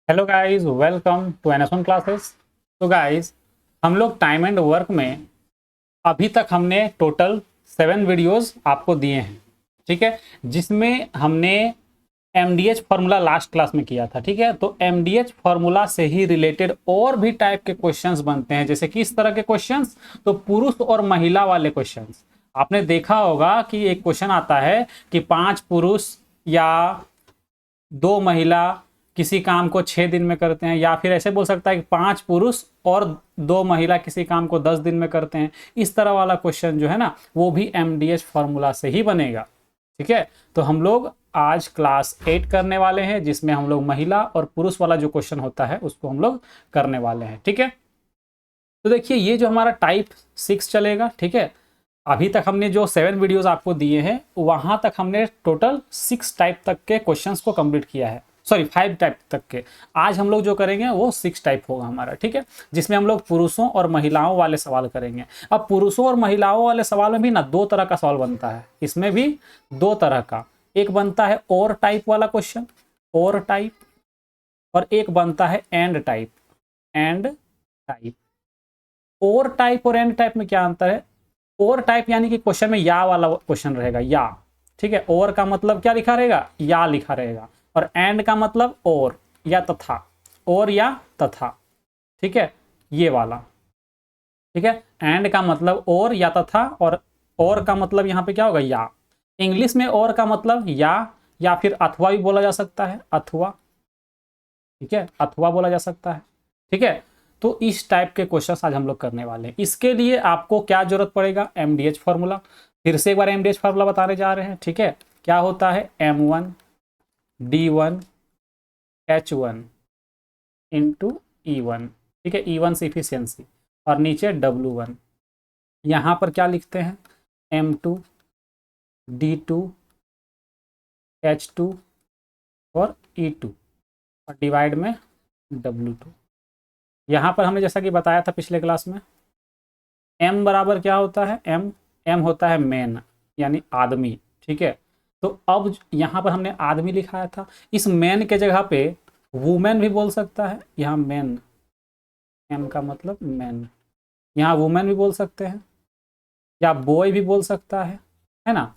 Hello guys, welcome to NS one classes. तो guys, हम लोग टाइम एंड वर्क में अभी तक हमने टोटल 7 वीडियोस आपको दिए हैं, ठीक है। जिसमें हमने एमडीएच फार्मूला लास्ट क्लास में किया था, ठीक है। तो एमडीएच फार्मूला से ही रिलेटेड और भी टाइप के क्वेश्चंस बनते हैं। जैसे किस तरह के क्वेश्चंस? तो पुरुष और महिला वाले क्वेश्चंस। आपने देखा होगा कि एक क्वेश्चन आता है कि 5 पुरुष या 2 महिला किसी काम को 6 दिन में करते हैं, या फिर ऐसे बोल सकता है कि 5 पुरुष और 2 महिला किसी काम को 10 दिन में करते हैं। इस तरह वाला क्वेश्चन जो है ना, वो भी एमडीएच फॉर्मूला से ही बनेगा, ठीक है। तो हम लोग आज क्लास 8 करने वाले हैं, जिसमें हम लोग महिला और पुरुष वाला जो क्वेश्चन होता है उसको हम लोग करने वाले हैं, ठीक है। तो देखिए, ये जो हमारा टाइप 6 चलेगा, ठीक है। अभी तक हमने जो 7 वीडियोस आपको दिए हैं, वहां तक हमने टोटल 6 टाइप तक के क्वेश्चंस को कंप्लीट किया है। सॉरी, 5 टाइप तक के। आज हम लोग जो करेंगे वो 6 टाइप होगा हमारा, ठीक है। जिसमें हम लोग पुरुषों और महिलाओं वाले सवाल करेंगे। अब पुरुषों और महिलाओं वाले सवाल में भी ना 2 तरह का सवाल बनता है। इसमें भी 2 तरह का, एक बनता है और टाइप वाला क्वेश्चन, और टाइप, और एक बनता है एंड टाइप, एंड टाइप। और टाइप और एंड टाइप में क्या अंतर है? और टाइप यानी कि क्वेश्चन में या वाला क्वेश्चन रहेगा, या, ठीक है। और का मतलब क्या लिखा रहेगा? या लिखा रहेगा। और एंड का मतलब और या तथा, और या तथा, ठीक है, ये वाला, ठीक है। एंड का मतलब और या तथा, और का मतलब यहाँ पे क्या होगा? या। इंग्लिश में और का मतलब या फिर अथवा भी बोला जा सकता है, अथवा, ठीक है, अथवा बोला जा सकता है, ठीक है। तो इस टाइप के क्वेश्चन आज हम लोग करने वाले हैं। इसके लिए आपको क्या जरूरत पड़ेगा? एमडीएच फार्मूला। फिर से एक बार एमडीएच फार्मूला बताने जा रहे हैं, ठीक है। क्या होता है? M1 D1 H1 into E1, ठीक है। E1 से इफिशियंसी, और नीचे W1। यहाँ पर क्या लिखते हैं? M2 D2 H2 और E2, और डिवाइड में W2। यहाँ पर हमने जैसा कि बताया था पिछले क्लास में, एम बराबर क्या होता है? एम होता है मैन, यानी आदमी, ठीक है। तो अब यहाँ पर हमने आदमी लिखाया था, इस मैन के जगह पे वुमेन भी बोल सकता है। यहाँ मैन, एम का मतलब मैन, यहाँ वुमेन भी बोल सकते हैं, या बॉय भी बोल सकता है ना,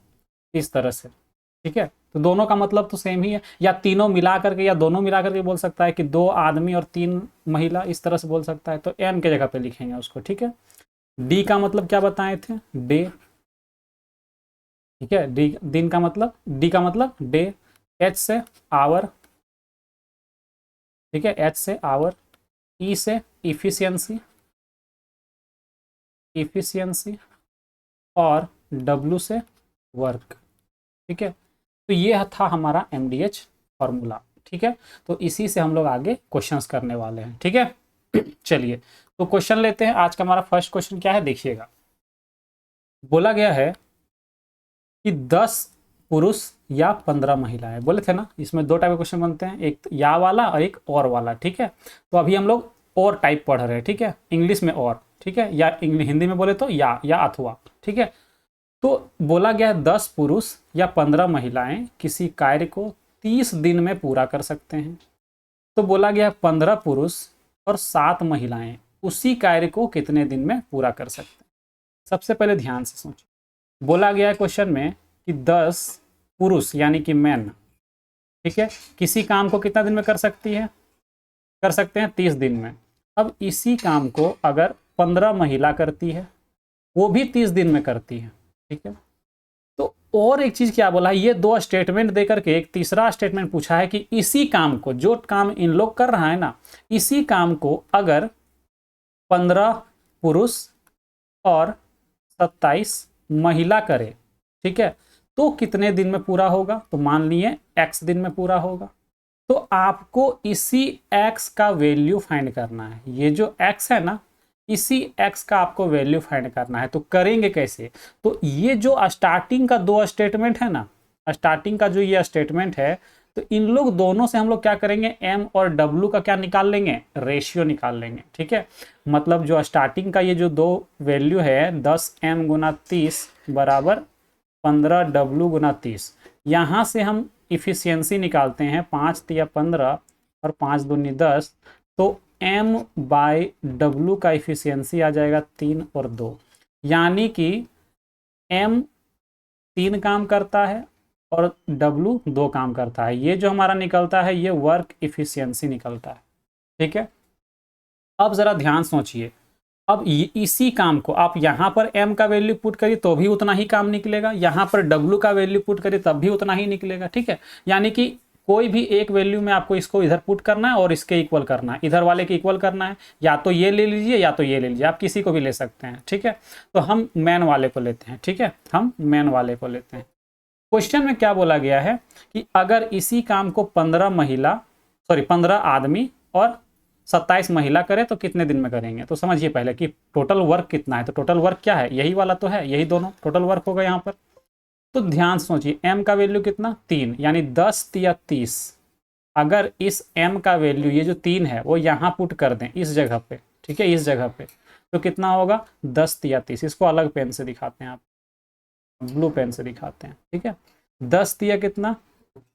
इस तरह से, ठीक है। तो दोनों का मतलब तो सेम ही है। या तीनों मिला करके या दोनों मिला करके बोल सकता है कि 2 आदमी और 3 महिला, इस तरह से बोल सकता है। तो एम के जगह पे लिखेंगे उसको, ठीक है। डी का मतलब क्या बताए थे? डे, ठीक है। डी दिन का मतलब, डी का मतलब डे। एच से आवर, ठीक है, एच से आवर। ई से इफिशियंसी, इफिशियंसी। और डब्ल्यू से वर्क, ठीक है। तो ये था हमारा एमडीएच फॉर्मूला, ठीक है। तो इसी से हम लोग आगे क्वेश्चंस करने वाले हैं, ठीक है। चलिए, तो क्वेश्चन लेते हैं। आज का हमारा फर्स्ट क्वेश्चन क्या है, देखिएगा। बोला गया है कि 10 पुरुष या 15 महिलाएं। बोले थे ना, इसमें 2 टाइप के क्वेश्चन बनते हैं, एक या वाला और एक और वाला, ठीक है। तो अभी हम लोग और टाइप पढ़ रहे हैं, ठीक है, इंग्लिश में और, ठीक है, या हिंदी में बोले तो या अथवा, ठीक है। तो बोला गया है 10 पुरुष या 15 महिलाएं किसी कार्य को 30 दिन में पूरा कर सकते हैं। तो बोला गया है 15 पुरुष और 7 महिलाएं उसी कार्य को कितने दिन में पूरा कर सकते हैं? सबसे पहले ध्यान से सोचिए। बोला गया है क्वेश्चन में कि 10 पुरुष यानी कि मैन, ठीक है, किसी काम को कितना दिन में कर सकते हैं? 30 दिन में। अब इसी काम को अगर 15 महिला करती है, वो भी 30 दिन में करती है, ठीक है। तो और एक चीज क्या बोला है, ये 2 स्टेटमेंट देकर के एक तीसरा स्टेटमेंट पूछा है कि इसी काम को, जो काम इन लोग कर रहा है ना, इसी काम को अगर 15 पुरुष और 27 महिला करे, ठीक है, तो कितने दिन में पूरा होगा? तो मान लिए x दिन में पूरा होगा। तो आपको इसी x का वैल्यू फाइंड करना है। ये जो x है ना, इसी x का आपको वैल्यू फाइंड करना है। तो करेंगे कैसे? तो ये जो स्टार्टिंग का 2 स्टेटमेंट है ना, स्टार्टिंग का जो ये स्टेटमेंट है, तो इन लोग दोनों से हम लोग क्या करेंगे? m और w का क्या निकाल लेंगे? रेशियो निकाल लेंगे, ठीक है। मतलब जो स्टार्टिंग का ये जो 2 वैल्यू है, 10m गुना 30 बराबर 15w गुना 30, यहाँ से हम इफिशियंसी निकालते हैं, 5 या 15 और 5 दूनी 10, तो m/w का इफिशियंसी आ जाएगा 3 और 2, यानी कि m 3 काम करता है और w 2 काम करता है। ये जो हमारा निकलता है ये वर्क इफिशियंसी निकलता है। ठीक है, अब ज़रा ध्यान सोचिए, अब इसी काम को आप यहाँ पर m का वैल्यू पुट करिए तो भी उतना ही काम निकलेगा, यहाँ पर w का वैल्यू पुट करिए तब भी उतना ही निकलेगा। ठीक है, यानी कि कोई भी एक वैल्यू में आपको इसको इधर पुट करना है और इसके इक्वल करना है, इधर वाले के इक्वल करना है, या तो ये ले लीजिए या तो ये ले लीजिए, आप किसी को भी ले सकते हैं। ठीक है, तो हम मैन वाले को लेते हैं। ठीक है, हम मैन वाले को लेते हैं। क्वेश्चन में क्या बोला गया है कि अगर इसी काम को 15 आदमी और 27 महिला करे तो कितने दिन में करेंगे। तो समझिए पहले कि टोटल वर्क कितना है। तो टोटल वर्क क्या है, यही वाला तो है, यही दोनों टोटल वर्क होगा यहाँ पर। तो ध्यान सोचिए m का वैल्यू कितना 3, यानी 10 या 30। अगर इस m का वैल्यू ये जो 3 है वो यहाँ पुट कर दें इस जगह पे, ठीक है, इस जगह पे, तो कितना होगा 10 या 30। इसको अलग पेन से दिखाते हैं, आप ब्लू पेन से दिखाते हैं। ठीक है, 10 या कितना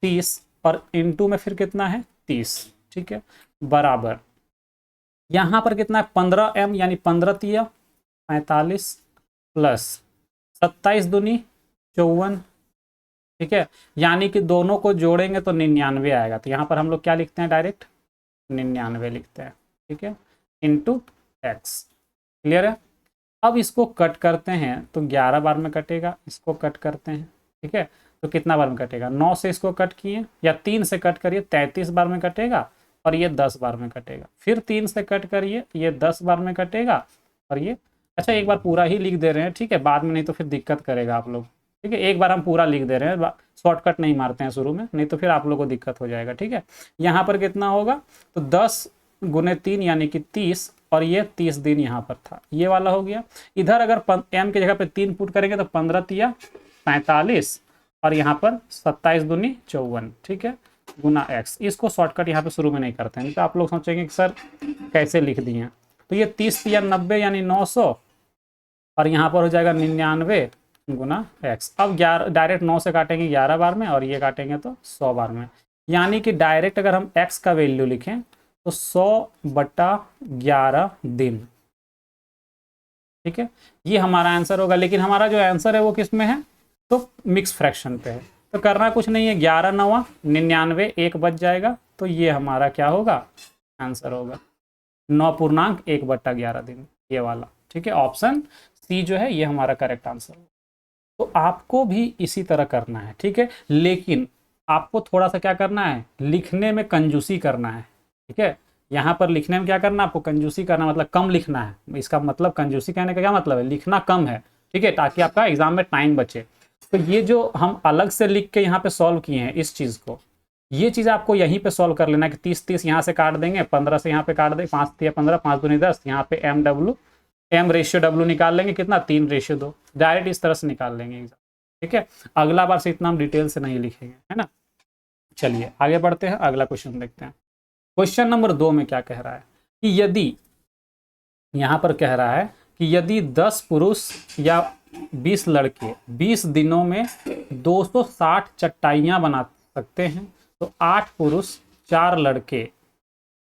30 और इनटू में फिर कितना है 30। ठीक है, बराबर यहाँ पर कितना है 15m, यानी 15 तिया 45 प्लस 27 दूनी 54। ठीक है, यानी कि दोनों को जोड़ेंगे तो 99 आएगा। तो यहाँ पर हम लोग क्या लिखते हैं, डायरेक्ट 99 लिखते हैं। ठीक है, इंटू एक्स। क्लियर है। अब इसको कट करते हैं तो 11 बार में कटेगा, इसको कट करते हैं। ठीक है, तो कितना बार में कटेगा, 9 से इसको कट किए या 3 से कट करिए 33 बार में कटेगा और ये 10 बार में कटेगा। फिर 3 से कट करिए, ये 10 बार में कटेगा और ये, अच्छा एक बार पूरा ही लिख दे रहे हैं, ठीक है, बाद में नहीं तो फिर दिक्कत करेगा आप लोग। ठीक है, एक बार हम पूरा लिख दे रहे हैं, शॉर्टकट नहीं मारते हैं शुरू में, नहीं तो फिर आप लोग को दिक्कत हो जाएगा। ठीक है, यहाँ पर कितना होगा, तो 10 गुने 3 यानी कि 30, और ये 30 दिन यहाँ पर था, ये वाला हो गया। इधर अगर m की जगह पे 3 पुट करेंगे तो 15 तिया 45 और यहाँ पर 27 दूनी 54। ठीक है, गुना x। इसको शॉर्टकट यहाँ पे शुरू में नहीं करते हैं, तो आप लोग सोचेंगे कि सर कैसे लिख दिए। तो ये 30 तिया 90 यानी 900 और यहाँ पर हो जाएगा 99 गुना x। अब 11 डायरेक्ट 9 से काटेंगे 11 बार में और ये काटेंगे तो 100 बार में, यानी कि डायरेक्ट अगर हम x का वैल्यू लिखें तो 100/11 दिन। ठीक है, ये हमारा आंसर होगा। लेकिन हमारा जो आंसर है वो किस में है, तो मिक्स फ्रैक्शन पे है। तो करना कुछ नहीं है, 11 9 99, 1 बच जाएगा, तो ये हमारा क्या होगा, आंसर होगा 9.1/11 दिन, ये वाला। ठीक है, ऑप्शन सी जो है ये हमारा करेक्ट आंसर होगा। तो आपको भी इसी तरह करना है। ठीक है, लेकिन आपको थोड़ा सा क्या करना है, लिखने में कंजूसी करना है। ठीक है, यहाँ पर लिखने में क्या करना, आपको कंजूसी करना, मतलब कम लिखना है। इसका मतलब कंजूसी कहने का क्या मतलब है, लिखना कम है। ठीक है, ताकि आपका एग्जाम में टाइम बचे। तो ये जो हम अलग से लिख के यहाँ पे सॉल्व किए हैं इस चीज़ को, ये चीज़ आपको यहीं पे सॉल्व कर लेना है कि 30 यहाँ से काट देंगे, 15 से यहाँ पे काट देंगे, 5 तिया 15, 5 दूनी 10, यहाँ पे m रेशियो w निकाल लेंगे, कितना 3/2, डायरेक्ट इस तरह से निकाल लेंगे एग्जाम। ठीक है, अगला बार से इतना हम डिटेल से नहीं लिखेंगे, है ना। चलिए आगे बढ़ते हैं, अगला क्वेश्चन देखते हैं। क्वेश्चन नंबर 2 में क्या कह रहा है कि यदि, यहाँ पर कह रहा है कि यदि 10 पुरुष या 20 लड़के 20 दिनों में 260 चटाइयाँ बना सकते हैं, तो 8 पुरुष 4 लड़के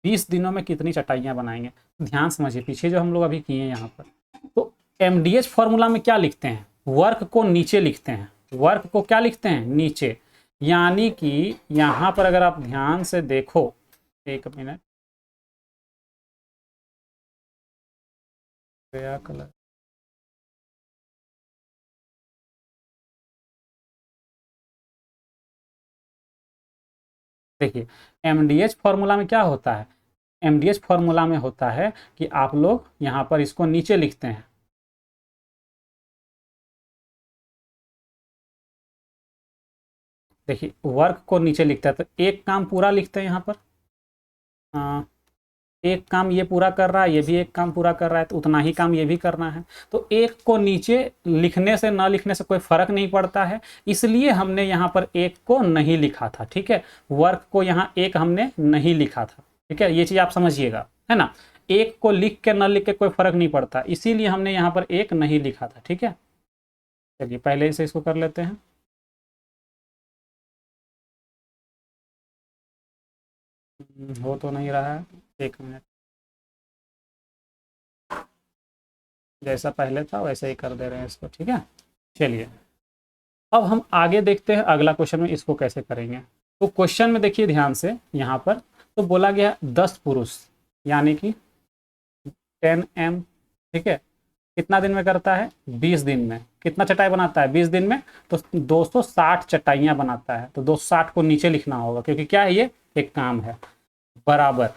20 दिनों में कितनी चटाइयाँ बनाएंगे। ध्यान समझिए, पीछे जो हम लोग अभी किए हैं यहाँ पर, तो MDH फॉर्मूला में क्या लिखते हैं, वर्क को नीचे लिखते हैं, वर्क को क्या लिखते हैं, नीचे। यानी कि यहाँ पर अगर आप ध्यान से देखो, एक मिनट, गया कलर, देखिए MDH फॉर्मूला में क्या होता है, MDH फॉर्मूला में होता है कि आप लोग यहाँ पर इसको नीचे लिखते हैं। देखिए वर्क को नीचे लिखता है, तो एक काम पूरा लिखते हैं यहाँ पर, एक काम ये पूरा कर रहा है, ये भी एक काम पूरा कर रहा है, तो उतना ही काम ये भी करना है। तो एक को नीचे लिखने से ना लिखने से कोई फर्क नहीं पड़ता है, इसलिए हमने यहाँ पर एक को नहीं लिखा था। ठीक है, वर्क को यहाँ एक हमने नहीं लिखा था। ठीक है, ये चीज़ आप समझिएगा, है ना। एक को लिख के ना लिख के कोई फर्क नहीं पड़ता, इसीलिए हमने यहाँ पर एक नहीं लिखा था। ठीक है, चलिए पहले से इसको कर लेते हैं। हो तो नहीं रहा है, 1 मिनट, जैसा पहले था वैसे ही कर दे रहे हैं इसको, ठीक है। चलिए अब हम आगे देखते हैं अगला क्वेश्चन में इसको कैसे करेंगे। तो क्वेश्चन में देखिए ध्यान से, यहाँ पर तो बोला गया 10 पुरुष यानी कि 10 m, ठीक है, कितना दिन में करता है, 20 दिन में। कितना चटाई बनाता है 20 दिन में, तो 260 चटाइयाँ बनाता है। तो 260 को नीचे लिखना होगा क्योंकि क्या है, ये एक काम है। बराबर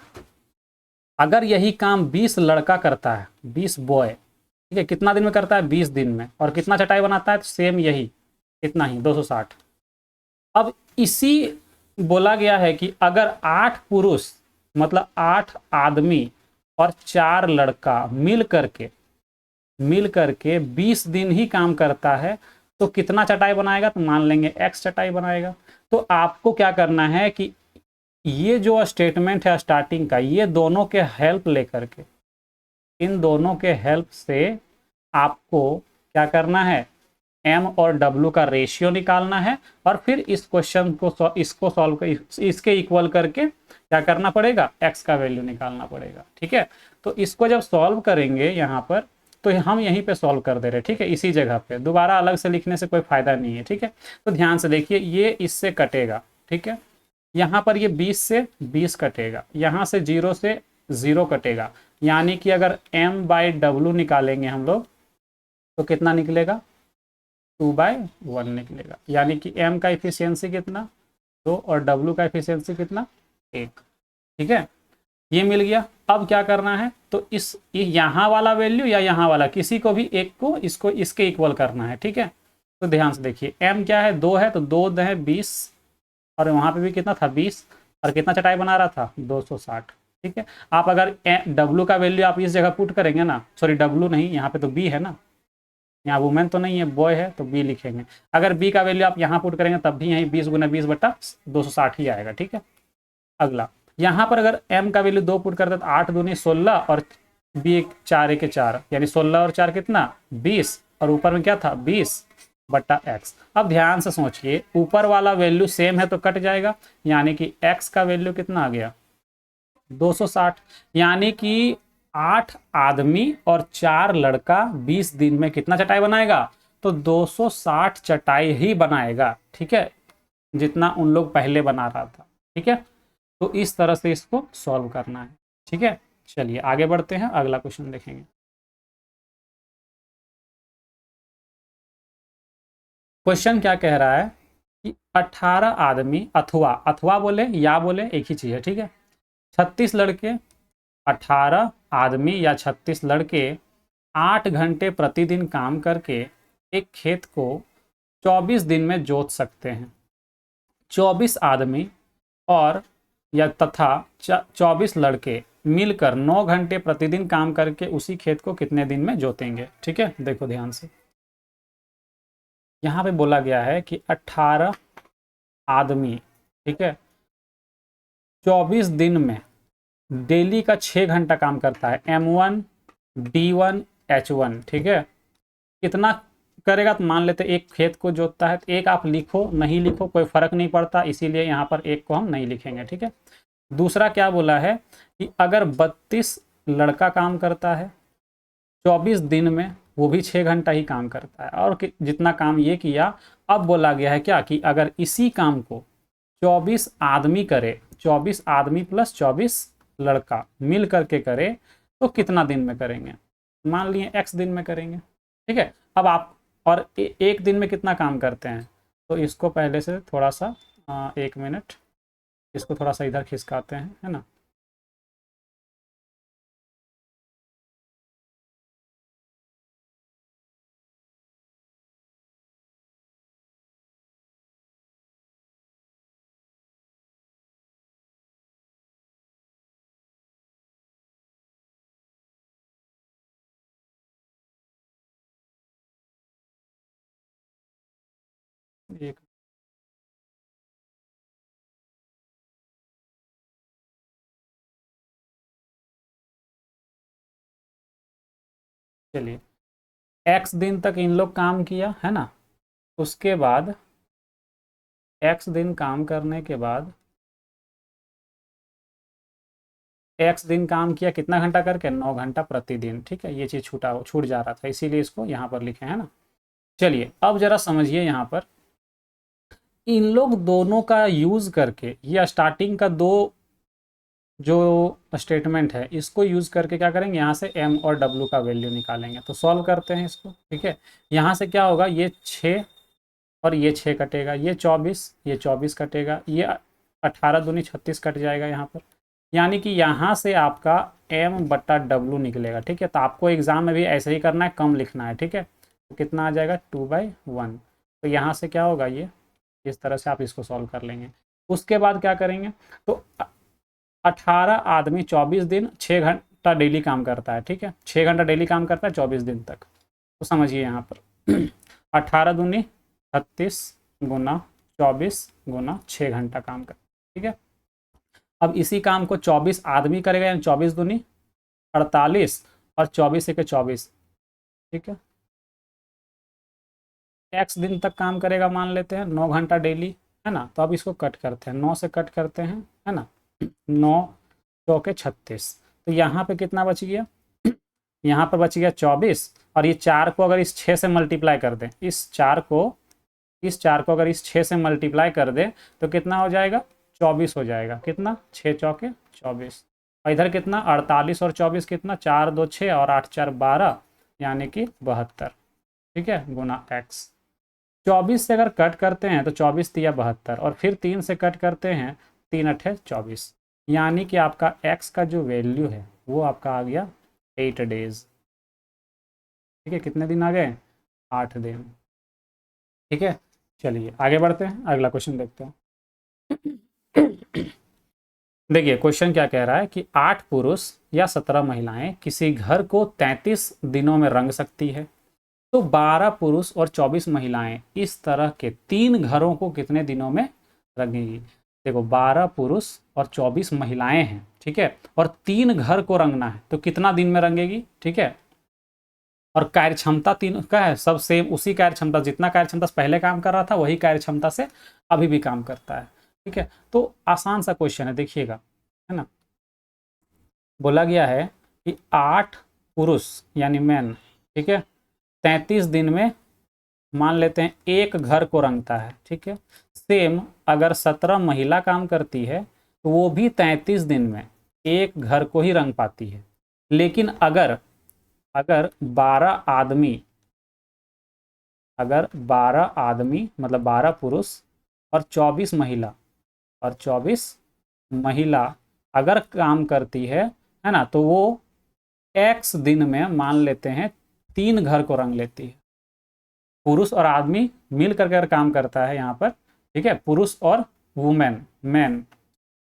अगर यही काम 20 लड़का करता है, 20 बॉय, ठीक है, कितना दिन में करता है, 20 दिन में, और कितना चटाई बनाता है, तो सेम यही, इतना ही 260। अब इसी बोला गया है कि अगर 8 पुरुष मतलब 8 आदमी और 4 लड़का मिल करके 20 दिन ही काम करता है तो कितना चटाई बनाएगा, तो मान लेंगे x चटाई बनाएगा। तो आपको क्या करना है कि ये जो स्टेटमेंट है स्टार्टिंग का, ये दोनों के हेल्प लेकर के, इन दोनों के हेल्प से आपको क्या करना है, m और w का रेशियो निकालना है, और फिर इस क्वेश्चन को इसको सॉल्व कर इसके इक्वल करके क्या करना पड़ेगा, x का वैल्यू निकालना पड़ेगा, ठीक है। तो इसको जब सॉल्व करेंगे यहाँ पर, तो हम यहीं पे सॉल्व कर दे रहे हैं, ठीक है, इसी जगह पे, दोबारा अलग से लिखने से कोई फायदा नहीं है, ठीक है। तो ध्यान से देखिए, ये इससे कटेगा, ठीक है, यहाँ पर ये 20 से 20 कटेगा, यहाँ से 0 से 0 कटेगा, यानी कि अगर m/w निकालेंगे हम लोग तो कितना निकलेगा, 2/1 निकलेगा, यानी कि m का इफिशियंसी कितना, 2, और w का इफिशियंसी कितना, 1, ठीक है। ये मिल गया। अब क्या करना है, तो इस यहाँ वाला वैल्यू या यहाँ वाला किसी को भी एक को इसको इसके इक्वल करना है, ठीक है। तो ध्यान से देखिए, m क्या है, 2 है, तो 2 है 20, और वहाँ पे भी कितना था 20, और कितना चटाई बना रहा था 260, ठीक है। आप अगर w का वैल्यू आप इस जगह पुट करेंगे ना, सॉरी w नहीं, यहाँ पे तो b है ना, यहाँ वुमेन तो नहीं है, बॉय है, तो बी लिखेंगे। अगर बी का वैल्यू आप यहाँ पुट करेंगे तब भी यहीं 20 × 20/260 ही आएगा, ठीक है। अगला यहाँ पर अगर m का वैल्यू 2 पुट करते तो 8 दूनी 16, और b 4 × 4 यानी 16 और 4 कितना 20, और ऊपर में क्या था 20/x। अब ध्यान से सोचिए, ऊपर वाला वैल्यू सेम है तो कट जाएगा, यानी कि x का वैल्यू कितना आ गया 260, यानी कि 8 आदमी और 4 लड़का 20 दिन में कितना चटाई बनाएगा, तो 260 चटाई ही बनाएगा, ठीक है, जितना उन लोग पहले बना रहा था, ठीक है। तो इस तरह से इसको सॉल्व करना है, ठीक है। चलिए आगे बढ़ते हैं, अगला क्वेश्चन देखेंगे। क्वेश्चन क्या कह रहा है कि 18 आदमी, अथवा अथवा बोले या बोले एक ही चीज है, ठीक है, 36 लड़के, 18 आदमी या 36 लड़के 8 घंटे प्रतिदिन काम करके एक खेत को 24 दिन में जोत सकते हैं। 24 आदमी और या तथा 24 लड़के मिलकर 9 घंटे प्रतिदिन काम करके उसी खेत को कितने दिन में जोतेंगे, ठीक है। देखो ध्यान से, यहाँ पे बोला गया है कि 18 आदमी, ठीक है, 24 दिन में डेली का 6 घंटा काम करता है, M1 D1 H1, ठीक है। कितना करेगा, तो मान लेते एक खेत को जोतता है, तो एक आप लिखो नहीं लिखो कोई फर्क नहीं पड़ता, इसीलिए यहाँ पर एक को हम नहीं लिखेंगे, ठीक है। दूसरा क्या बोला है कि अगर 32 लड़का काम करता है 24 दिन में, वो भी 6 घंटा ही काम करता है, और जितना काम ये किया, अब बोला गया है क्या कि अगर इसी काम को 24 आदमी करे, 24 आदमी प्लस 24 लड़का मिल करके करे तो कितना दिन में करेंगे, मान लिए x दिन में करेंगे, ठीक है। अब आप और एक दिन में कितना काम करते हैं, तो इसको पहले से थोड़ा सा 1 मिनट, इसको थोड़ा सा इधर खिसकाते हैं, है ना। एक चलिए, x दिन तक इन लोग काम किया है ना, उसके बाद x दिन काम करने के बाद एक्स दिन काम किया, कितना घंटा करके, 9 घंटा प्रतिदिन। ठीक है, ये चीज़ छूट जा रहा था, इसीलिए इसको यहाँ पर लिखे हैं ना। चलिए अब जरा समझिए यहाँ पर, इन लोग दोनों का यूज़ करके, ये स्टार्टिंग का दो जो स्टेटमेंट है इसको यूज़ करके क्या करेंगे, यहाँ से m और w का वैल्यू निकालेंगे। तो सॉल्व करते हैं इसको। ठीक है, यहाँ से क्या होगा, ये 6 और ये 6 कटेगा, ये 24 कटेगा, ये 18 दूनी 36 कट जाएगा यहाँ पर। यानी कि यहाँ से आपका m बट्टा w निकलेगा। ठीक है, तो आपको एग्जाम में भी ऐसे ही करना है, कम लिखना है। ठीक है, तो कितना आ जाएगा 2/1। तो यहाँ से क्या होगा, ये इस तरह से आप इसको सॉल्व कर लेंगे। उसके बाद क्या करेंगे, तो 18 आदमी 24 दिन 6 घंटा डेली काम करता है। ठीक है, 6 घंटा डेली काम करता है 24 दिन तक। तो समझिए यहाँ पर 18 दूनी 36 गुना 24 गुना 6 घंटा काम कर। ठीक है, अब इसी काम को 24 आदमी करेगा, यानी 24 दूनी 48 और 24 एक 24। ठीक है, एक्स दिन तक काम करेगा, मान लेते हैं 9 घंटा डेली, है ना। तो अब इसको कट करते हैं, 9 से कट करते हैं, है ना। 9 चौके 36, तो यहाँ पे कितना बच गया, यहाँ पर बच गया 24। और ये 4 को अगर इस 6 से मल्टीप्लाई कर दें, इस 4 को अगर इस 6 से मल्टीप्लाई कर दें तो कितना हो जाएगा, 24 हो जाएगा। कितना, 6 चौके 24। और इधर कितना, 48 और 24 कितना, 4 2 6 और 8 4 12, यानी कि 72। ठीक है, गुना x। 24 से अगर कट करते हैं तो 24 तिया 72, और फिर 3 से कट करते हैं, 3 अठे 24, यानी कि आपका x का जो वैल्यू है वो आपका आ गया 8 डेज। ठीक है, कितने दिन आ गए, 8 दिन। ठीक है, चलिए आगे बढ़ते हैं, अगला क्वेश्चन देखते हैं। देखिए क्वेश्चन क्या कह रहा है कि 8 पुरुष या 17 महिलाएं किसी घर को 33 दिनों में रंग सकती है, तो 12 पुरुष और 24 महिलाएं इस तरह के 3 घरों को कितने दिनों में रंगेंगी। देखो 12 पुरुष और 24 महिलाएं हैं, ठीक है, और 3 घर को रंगना है, तो कितना दिन में रंगेगी। ठीक है, और कार्य क्षमता तीन का है, सब सेम उसी कार्य क्षमता, जितना कार्य क्षमता से पहले काम कर रहा था वही कार्य क्षमता से अभी भी काम करता है। ठीक है, तो आसान सा क्वेश्चन है, देखिएगा, है ना। बोला गया है कि 8 पुरुष यानी मैन, ठीक है, 33 दिन में मान लेते हैं एक घर को रंगता है। ठीक है, सेम अगर 17 महिला काम करती है तो वो भी 33 दिन में एक घर को ही रंग पाती है। लेकिन अगर अगर 12 आदमी मतलब 12 पुरुष और 24 महिला अगर काम करती है ना, तो वो x दिन में मान लेते हैं 3 घर को रंग लेती है। पुरुष और आदमी मिल करके अगर काम करता है यहाँ पर, ठीक है, पुरुष और वुमेन,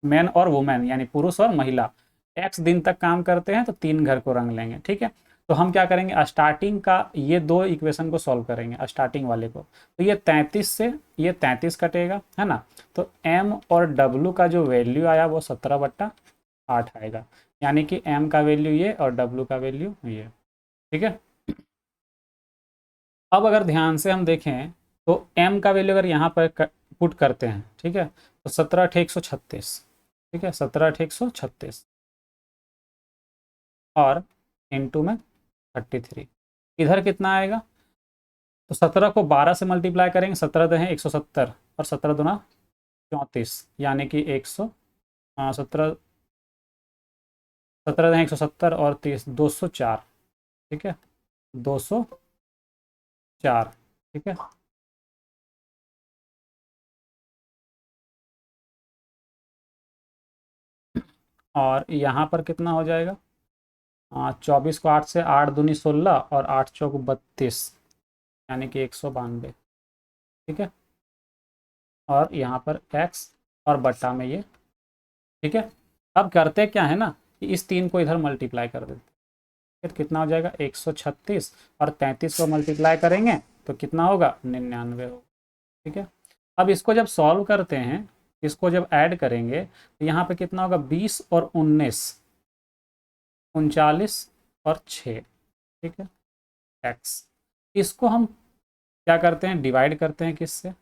मैन और वुमेन यानी पुरुष और महिला x दिन तक काम करते हैं तो 3 घर को रंग लेंगे। ठीक है, तो हम क्या करेंगे, स्टार्टिंग का ये दो इक्वेशन को सॉल्व करेंगे, स्टार्टिंग वाले को। तो ये 33 से ये 33 कटेगा, है ना। तो m और w का जो वैल्यू आया वो 17/8 आएगा, यानी कि m का वैल्यू ये और w का वैल्यू ये। ठीक है, अब अगर ध्यान से हम देखें तो m का वैल्यू अगर यहाँ पर पुट करते हैं, ठीक है, तो 17 अठे 136। ठीक है, 17 अठे 136 और इंटू में 33, इधर कितना आएगा, तो 17 को 12 से मल्टीप्लाई करेंगे, 17 दे 170 और 17 दूना 34, यानी कि 17 17 दे 170 और 30 204। ठीक है, 204। ठीक है, और यहाँ पर कितना हो जाएगा, 24 को 8 से 8 दूनी 16 और 8 चौक 32, यानी कि 192। ठीक है, और यहाँ पर x और बट्टा में ये। ठीक है, अब करते क्या है ना कि इस 3 को इधर मल्टीप्लाई कर देते हैं, तो कितना हो जाएगा 136 और 33 को मल्टीप्लाई करेंगे तो कितना होगा 99 होगा। ठीक है, अब इसको जब सॉल्व करते हैं, इसको जब ऐड करेंगे तो यहाँ पे कितना होगा 20 और 19, 39 और 6। ठीक है, x, इसको हम क्या करते हैं, डिवाइड करते हैं किससे,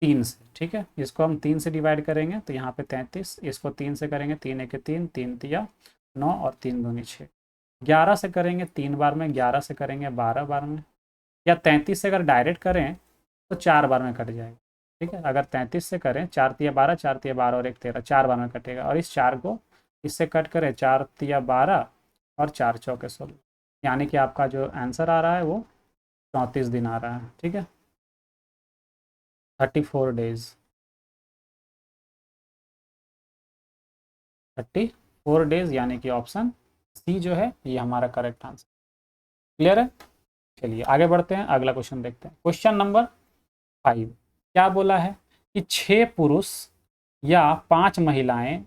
3 से, ठीक है। इसको हम 3 से डिवाइड करेंगे तो यहाँ पे 33, इसको 3 से करेंगे, 3 एक 3, 3 तिया 9 और 3 दूनी 6। 11 से करेंगे 3 बार में, 11 से करेंगे 12 बार में, या 33 से अगर डायरेक्ट करें तो 4 बार में कट जाएगा, ठीक है। अगर 33 से करें 4 तिया 12, 4 तिया 12 और 1 13, 4 बार में कटेगा। और इस 4 को इससे कट करें, 4 तिया 12 और 4 चौके 16, यानी कि आपका जो आंसर आ रहा है वो 34 दिन आ रहा है, ठीक है। 34 डेज, 34 डेज, यानी कि ऑप्शन सी जो है ये हमारा करेक्ट आंसर। क्लियर है? चलिए आगे बढ़ते हैं, अगला क्वेश्चन देखते हैं। क्वेश्चन नंबर 5 क्या बोला है कि 6 पुरुष या 5 महिलाएं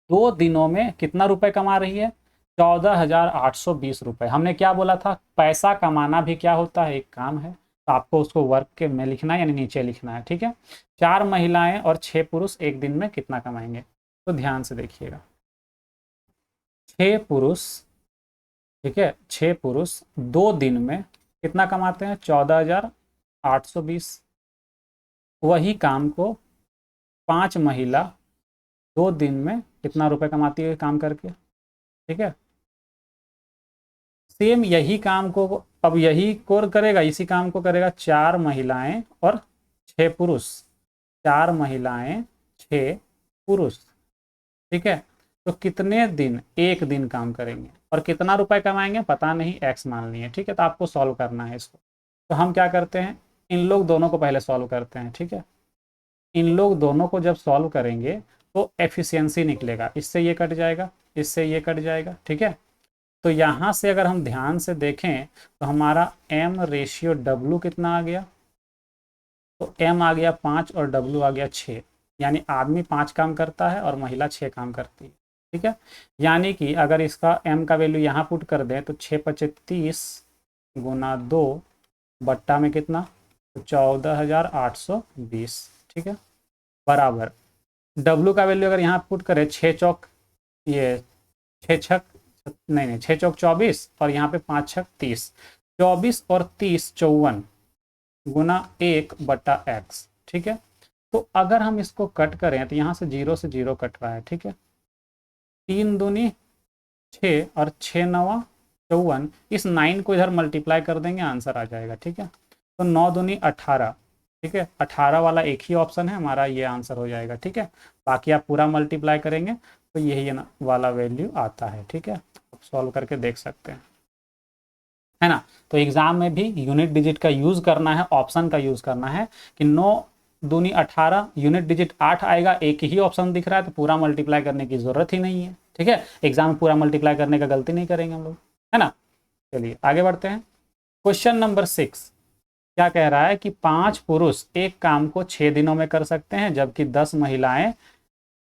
2 दिनों में कितना रुपए कमा रही है? 14,820 रुपए। हमने क्या बोला था, पैसा कमाना भी क्या होता है, एक काम है। तो आपको उसको वर्क के में लिखना है, यानी नीचे लिखना है, ठीक है। 4 महिलाएं और 6 पुरुष एक दिन में कितना कमाएंगे? तो ध्यान से देखिएगा, 6 पुरुष, ठीक है, 6 पुरुष 2 दिन में कितना कमाते हैं? 14,820। वही काम को 5 महिला 2 दिन में कितना रुपए कमाती है काम करके, ठीक है। सेम यही काम को अब यही कोर करेगा, इसी काम को करेगा 4 महिलाएं और 6 पुरुष, 4 महिलाएं 6 पुरुष, ठीक है। तो कितने दिन, एक दिन काम करेंगे और कितना रुपए कमाएंगे पता नहीं, एक्स मान लिए, ठीक है। तो आपको सॉल्व करना है इसको। तो हम क्या करते हैं, इन लोग दोनों को पहले सॉल्व करते हैं, ठीक है। इन लोग दोनों को जब सॉल्व करेंगे तो एफिशिएंसी निकलेगा, इससे ये कट जाएगा, इससे ये कट जाएगा, ठीक है। तो यहाँ से अगर हम ध्यान से देखें तो हमारा m रेशियो w कितना आ गया? तो m आ गया 5 और w आ गया 6, यानी आदमी 5 काम करता है और महिला 6 काम करती है, ठीक है। यानी कि अगर इसका m का वैल्यू यहाँ पुट कर दें तो 6 पचे 30 गुना 2 बट्टा में कितना, तो 14,820, ठीक है, बराबर w का वैल्यू अगर यहाँ पुट करें 6 चौक ये 6 छक नहीं 6 चौक 24 और यहाँ पे 5 छक 30, 24 और 30 54 गुना 1 बटा x, ठीक है। तो अगर हम इसको कट करें तो यहाँ से 0 से 0 कट रहा है, ठीक है। 3 दूनी 6 और 6 नवा 54, इस 9 को इधर मल्टीप्लाई कर देंगे, आंसर आ जाएगा, ठीक है। तो 9 दूनी 18, ठीक है, 18 वाला एक ही ऑप्शन है हमारा, ये आंसर हो जाएगा, ठीक है। बाकी आप पूरा मल्टीप्लाई करेंगे तो यही वाला वैल्यू आता है, ठीक है। आप सॉल्व करके देख सकते हैं, है ना। तो एग्जाम में भी यूनिट डिजिट का यूज करना है, ऑप्शन का यूज करना है कि 9 दूनी 18, यूनिट डिजिट 8 आएगा, एक ही ऑप्शन दिख रहा है तो पूरा मल्टीप्लाई करने की जरूरत ही नहीं है, ठीक है। एग्जाम में पूरा मल्टीप्लाई करने का गलती नहीं करेंगे हम लोग, है ना। चलिए आगे बढ़ते हैं। क्वेश्चन नंबर 6 क्या कह रहा है कि 5 पुरुष एक काम को 6 दिनों में कर सकते हैं, जबकि 10 महिलाएं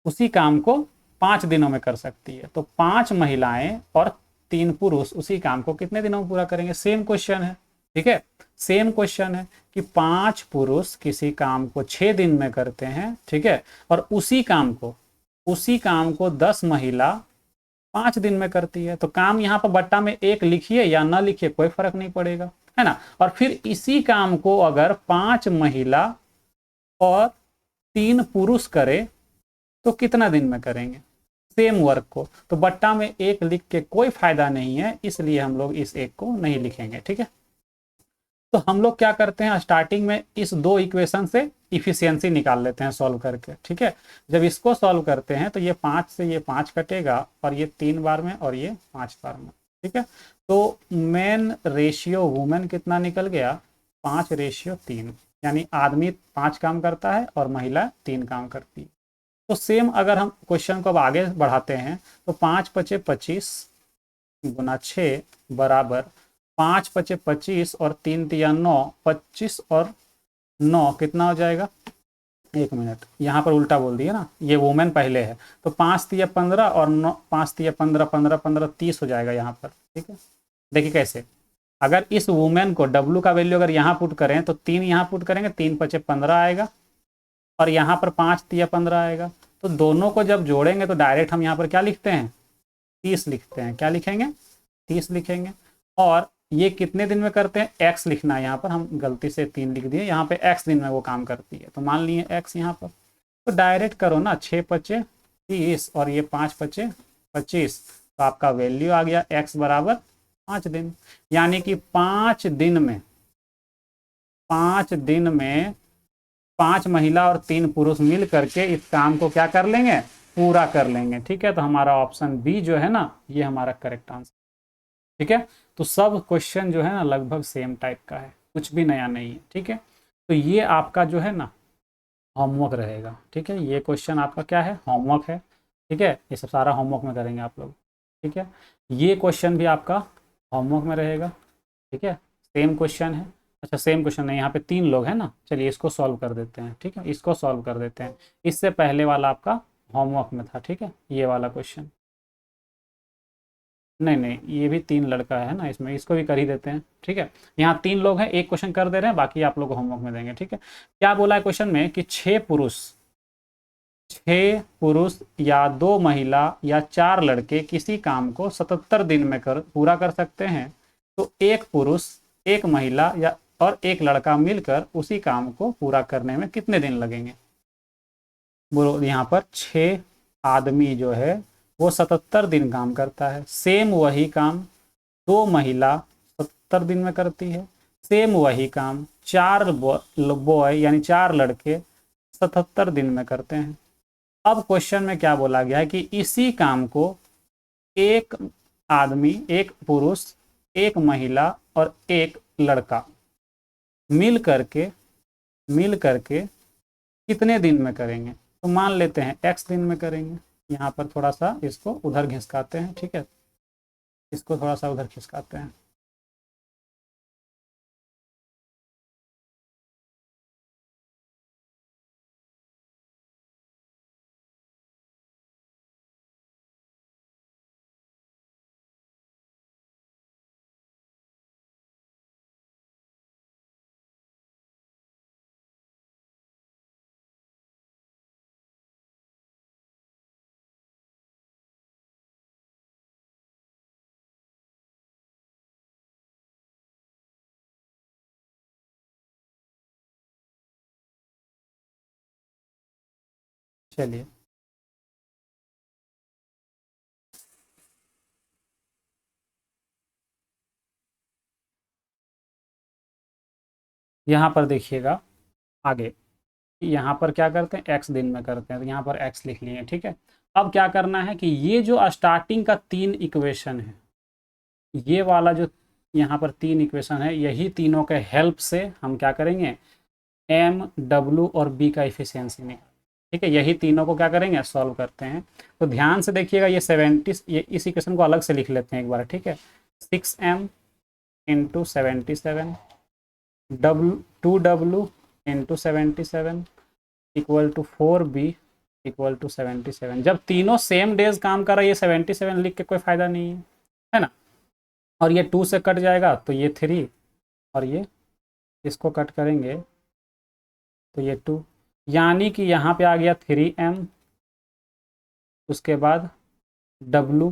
उसी काम को 5 दिनों में कर सकती है। तो 5 महिलाएं और 3 पुरुष उसी काम को कितने दिनों में पूरा करेंगे? सेम क्वेश्चन है, ठीक है, सेम क्वेश्चन है कि 5 पुरुष किसी काम को 6 दिन में करते हैं, ठीक है, और उसी काम को 10 महिला 5 दिन में करती है। तो काम यहाँ पर बट्टा में 1 लिखिए या ना लिखिए कोई फर्क नहीं पड़ेगा, है ना। और फिर इसी काम को अगर 5 महिला और 3 पुरुष करे तो कितना दिन में करेंगे सेम वर्क को? तो बट्टा में 1 लिख के कोई फायदा नहीं है, इसलिए हम लोग इस 1 को नहीं लिखेंगे, ठीक है। तो हम लोग क्या करते हैं, स्टार्टिंग में इस 2 इक्वेशन से इफिशियंसी निकाल लेते हैं सॉल्व करके, ठीक है। जब इसको सॉल्व करते हैं तो ये 5 से ये 5 कटेगा और ये 3 बार में और ये 5 बार में, ठीक है। तो मेन रेशियो वुमेन कितना निकल गया? 5:3, यानी आदमी 5 काम करता है और महिला 3 काम करती है। तो सेम अगर हम क्वेश्चन को अब आगे बढ़ाते हैं तो 5 पचे 25 गुना 6 बराबर 5 पचे 25 और 3 तिया 9, 25 और 9 कितना हो जाएगा? 1 मिनट, यहाँ पर उल्टा बोल दिया ना, ये वुमेन पहले है। तो 5 तिया 15 और 9 5 तिया 15 15 15 30 हो जाएगा यहाँ पर, ठीक है। देखिए कैसे, अगर इस वुमेन को W का वैल्यू अगर यहाँ पुट करें तो 3 यहाँ पुट करेंगे, 3 पचे 15 आएगा और यहाँ पर 5 तिया 15 आएगा। तो दोनों को जब जोड़ेंगे तो डायरेक्ट हम यहाँ पर क्या लिखते हैं? 30 लिखते हैं। क्या लिखेंगे? 30 लिखेंगे। और ये कितने दिन में करते हैं, एक्स लिखना है यहाँ पर, हम गलती से 3 लिख दिए, यहाँ पे एक्स दिन में वो काम करती है, तो मान लिए एक्स यहाँ पर। तो डायरेक्ट करो ना, 6 पचे 30 और ये 5 पचे 25, तो आपका वैल्यू आ गया एक्स बराबर 5 दिन। यानी कि 5 दिन में 5 महिला और 3 पुरुष मिल करके इस काम को क्या कर लेंगे, पूरा कर लेंगे। ठीक है, तो हमारा ऑप्शन बी जो है ना, ये हमारा करेक्ट आंसर। ठीक है, तो सब क्वेश्चन जो है ना लगभग सेम टाइप का है, कुछ भी नया नहीं है। ठीक है, तो ये आपका जो है ना होमवर्क रहेगा। ठीक है, ये क्वेश्चन आपका क्या है, होमवर्क है। ठीक है, ये सब सारा होमवर्क में करेंगे आप लोग। ठीक है, ये क्वेश्चन भी आपका होमवर्क में रहेगा। ठीक है, सेम क्वेश्चन है। अच्छा, सेम क्वेश्चन नहीं, यहाँ पे 3 लोग हैं ना, चलिए इसको सॉल्व कर देते हैं। ठीक है, इसको सॉल्व कर देते हैं, इससे पहले वाला आपका होमवर्क में था। ठीक है, ये वाला क्वेश्चन नहीं नहीं, ये भी 3 लड़का है ना इसमें, इसको भी कर ही देते हैं। ठीक है, यहाँ 3 लोग हैं, एक क्वेश्चन कर दे रहे हैं, बाकी आप लोग को होमवर्क में देंगे। ठीक है, क्या बोला है क्वेश्चन में कि 6 पुरुष या 2 महिला या 4 लड़के किसी काम को 77 दिन में पूरा कर सकते हैं, तो एक पुरुष, एक महिला या और एक लड़का मिलकर उसी काम को पूरा करने में कितने दिन लगेंगे। बोलो, यहाँ पर 6 आदमी जो है वो 77 दिन काम करता है। सेम वही काम 2 महिला 77 दिन में करती है। सेम वही काम 4 बॉय यानी 4 लड़के 77 दिन में करते हैं। अब क्वेश्चन में क्या बोला गया है कि इसी काम को एक आदमी, एक पुरुष, एक महिला और एक लड़का मिल करके कितने दिन में करेंगे। तो मान लेते हैं x दिन में करेंगे। यहाँ पर थोड़ा सा इसको उधर घिसकाते हैं। ठीक है, इसको थोड़ा सा उधर खिसकाते हैं। चलिए, यहाँ पर देखिएगा आगे, यहाँ पर क्या करते हैं, x दिन में करते हैं, तो यहाँ पर x लिख लिए। ठीक है, अब क्या करना है कि ये जो स्टार्टिंग का 3 इक्वेशन है, ये वाला जो यहाँ पर 3 इक्वेशन है, यही तीनों के हेल्प से हम क्या करेंगे, m, w और b का इफिशियंसी निकाल। ठीक है, यही तीनों को क्या करेंगे, सॉल्व करते हैं। तो ध्यान से देखिएगा, ये 70, ये इस इक्वेशन को अलग से लिख लेते हैं एक बार। ठीक है, 6m into 77 2w into 77 equal to 4b equal to 77। जब तीनों सेम डेज काम कर रहा है, ये 77 लिख के कोई फ़ायदा नहीं है ना। और ये 2 से कट जाएगा तो ये 3, और ये इसको कट करेंगे तो ये 2, यानी कि यहाँ पे आ गया 3m, उसके बाद w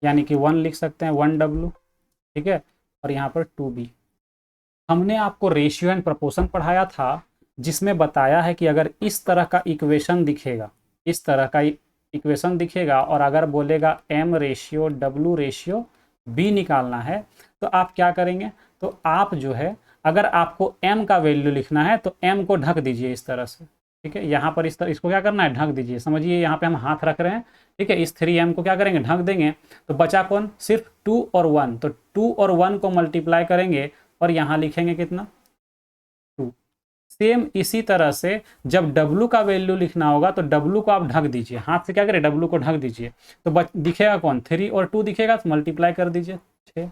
यानी कि 1 लिख सकते हैं, 1w। ठीक है, और यहाँ पर 2b। हमने आपको रेशियो एंड प्रोपोर्शन पढ़ाया था, जिसमें बताया है कि अगर इस तरह का इक्वेशन दिखेगा, इस तरह का इक्वेशन दिखेगा और अगर बोलेगा m ratio w ratio b निकालना है, तो आप क्या करेंगे, तो आप जो है अगर आपको m का वैल्यू लिखना है तो m को ढक दीजिए इस तरह से। ठीक है, यहाँ पर इस तरह इसको क्या करना है, ढक दीजिए। समझिए, यहाँ पे हम हाथ रख रहे हैं। ठीक है, इस 3m को क्या करेंगे, ढक देंगे। तो बचा कौन, सिर्फ 2 और 1, तो 2 और 1 को मल्टीप्लाई करेंगे और यहाँ लिखेंगे कितना, 2। सेम इसी तरह से जब W का वैल्यू लिखना होगा तो W को आप ढक दीजिए, हाथ से क्या करें, W को ढक दीजिए। तो दिखेगा कौन, 3 और 2 दिखेगा, तो मल्टीप्लाई कर दीजिए 6।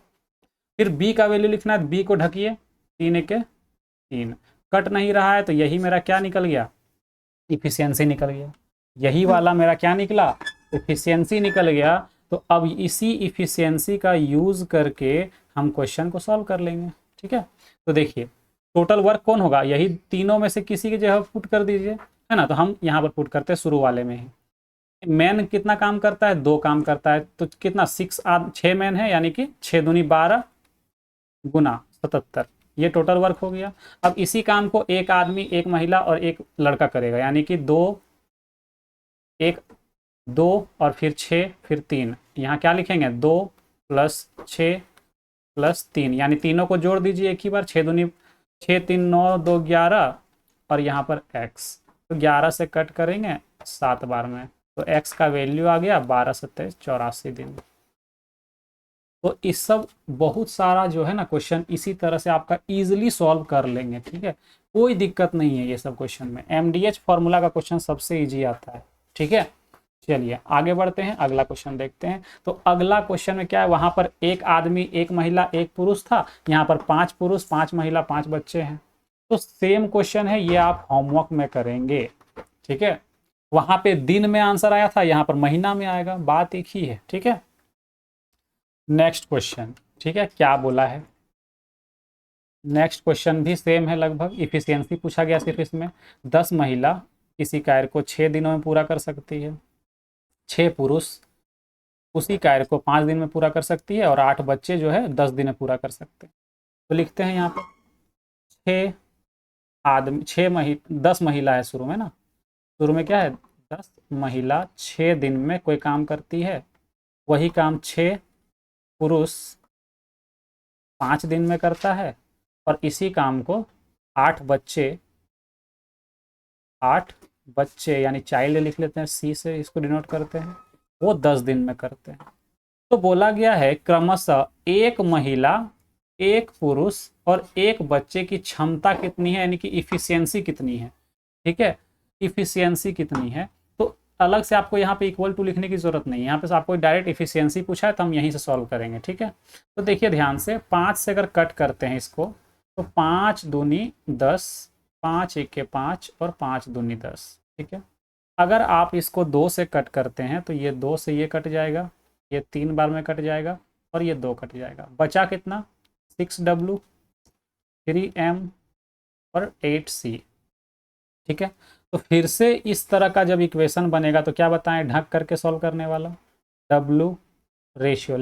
फिर B का वैल्यू लिखना है, B को ढकिए, 3 1 3। कट नहीं रहा है तो यही मेरा क्या निकल गया, इफिशियंसी निकल गया। यही वाला मेरा क्या निकला, इफिशियंसी निकल गया। तो अब इसी इफिशियंसी का यूज़ करके हम क्वेश्चन को सॉल्व कर लेंगे। ठीक है, तो देखिए टोटल वर्क कौन होगा, यही तीनों में से किसी की जगह पुट कर दीजिए, है ना। तो हम यहाँ पर पुट करते हैं शुरू वाले में ही। मैन कितना काम करता है, 2 काम करता है, तो कितना 6 मैन है, यानी कि 6 दूनी 12, गुना 77, ये टोटल वर्क हो गया। अब इसी काम को एक आदमी, एक महिला और एक लड़का करेगा, यानी कि 2 1 2 और फिर 6 फिर 3, यहाँ क्या लिखेंगे 2 + 6 + 3, यानी तीनों को जोड़ दीजिए एक ही बार, 6 दूनी 6 3 9 2 11 और यहाँ पर x, तो 11 से कट करेंगे 7 बार में, तो x का वैल्यू आ गया 12 27 84 दिन। तो इस सब बहुत सारा जो है ना क्वेश्चन इसी तरह से आपका इजीली सॉल्व कर लेंगे, ठीक है, कोई दिक्कत नहीं है ये सब क्वेश्चन में। MDH फॉर्मूला का क्वेश्चन सबसे इजी आता है, ठीक है। चलिए आगे बढ़ते हैं, अगला क्वेश्चन देखते हैं। तो अगला क्वेश्चन में क्या है, वहां पर एक आदमी, एक महिला, एक पुरुष था, यहाँ पर 5 पुरुष 5 महिला 5 बच्चे हैं। तो सेम क्वेश्चन है ये, आप होमवर्क में करेंगे, ठीक है। वहां पे दिन में आंसर आया था, यहाँ पर महीना में आएगा, बात एक ही है, ठीक है। नेक्स्ट क्वेश्चन, ठीक है, क्या बोला है। नेक्स्ट क्वेश्चन भी सेम है लगभग, इफिशियंसी पूछा गया सिर्फ इसमें। 10 महिला किसी कार्य को 6 दिनों में पूरा कर सकती है, 6 पुरुष उसी कार्य को 5 दिन में पूरा कर सकती है और 8 बच्चे जो है 10 दिन में पूरा कर सकते हैं। तो लिखते हैं यहाँ पर 6 आदमी 10 महिला है शुरू में ना, शुरू में क्या है 10 महिला 6 दिन में कोई काम करती है, वही काम 6 पुरुष 5 दिन में करता है, और इसी काम को 8 बच्चे यानी चाइल्ड लिख लेते हैं, सी से इसको डिनोट करते हैं, वो 10 दिन में करते हैं। तो बोला गया है क्रमशः एक महिला, एक पुरुष और एक बच्चे की क्षमता कितनी है, यानी कि इफिशियंसी कितनी है, ठीक है, इफिशियंसी कितनी है। तो अलग से आपको यहाँ पे इक्वल टू लिखने की जरूरत नहीं है, यहाँ पे आपको डायरेक्ट इफिशियंसी पूछा है तो हम यहीं से सॉल्व करेंगे, ठीक है। तो देखिए ध्यान से, 5 से अगर कट करते हैं इसको, तो 5 दूनी 10, 5 1 5 और 5 दूनी 10, ठीक है। अगर आप इसको 2 से कट करते हैं तो ये 2 से ये कट जाएगा, ये 3 बार में कट जाएगा और ये 2 कट जाएगा, बचा कितना 6W 3M और 8C, ठीक है। तो फिर से इस तरह का जब इक्वेशन बनेगा तो क्या बताएं, ढक करके सॉल्व करने वाला, W ratio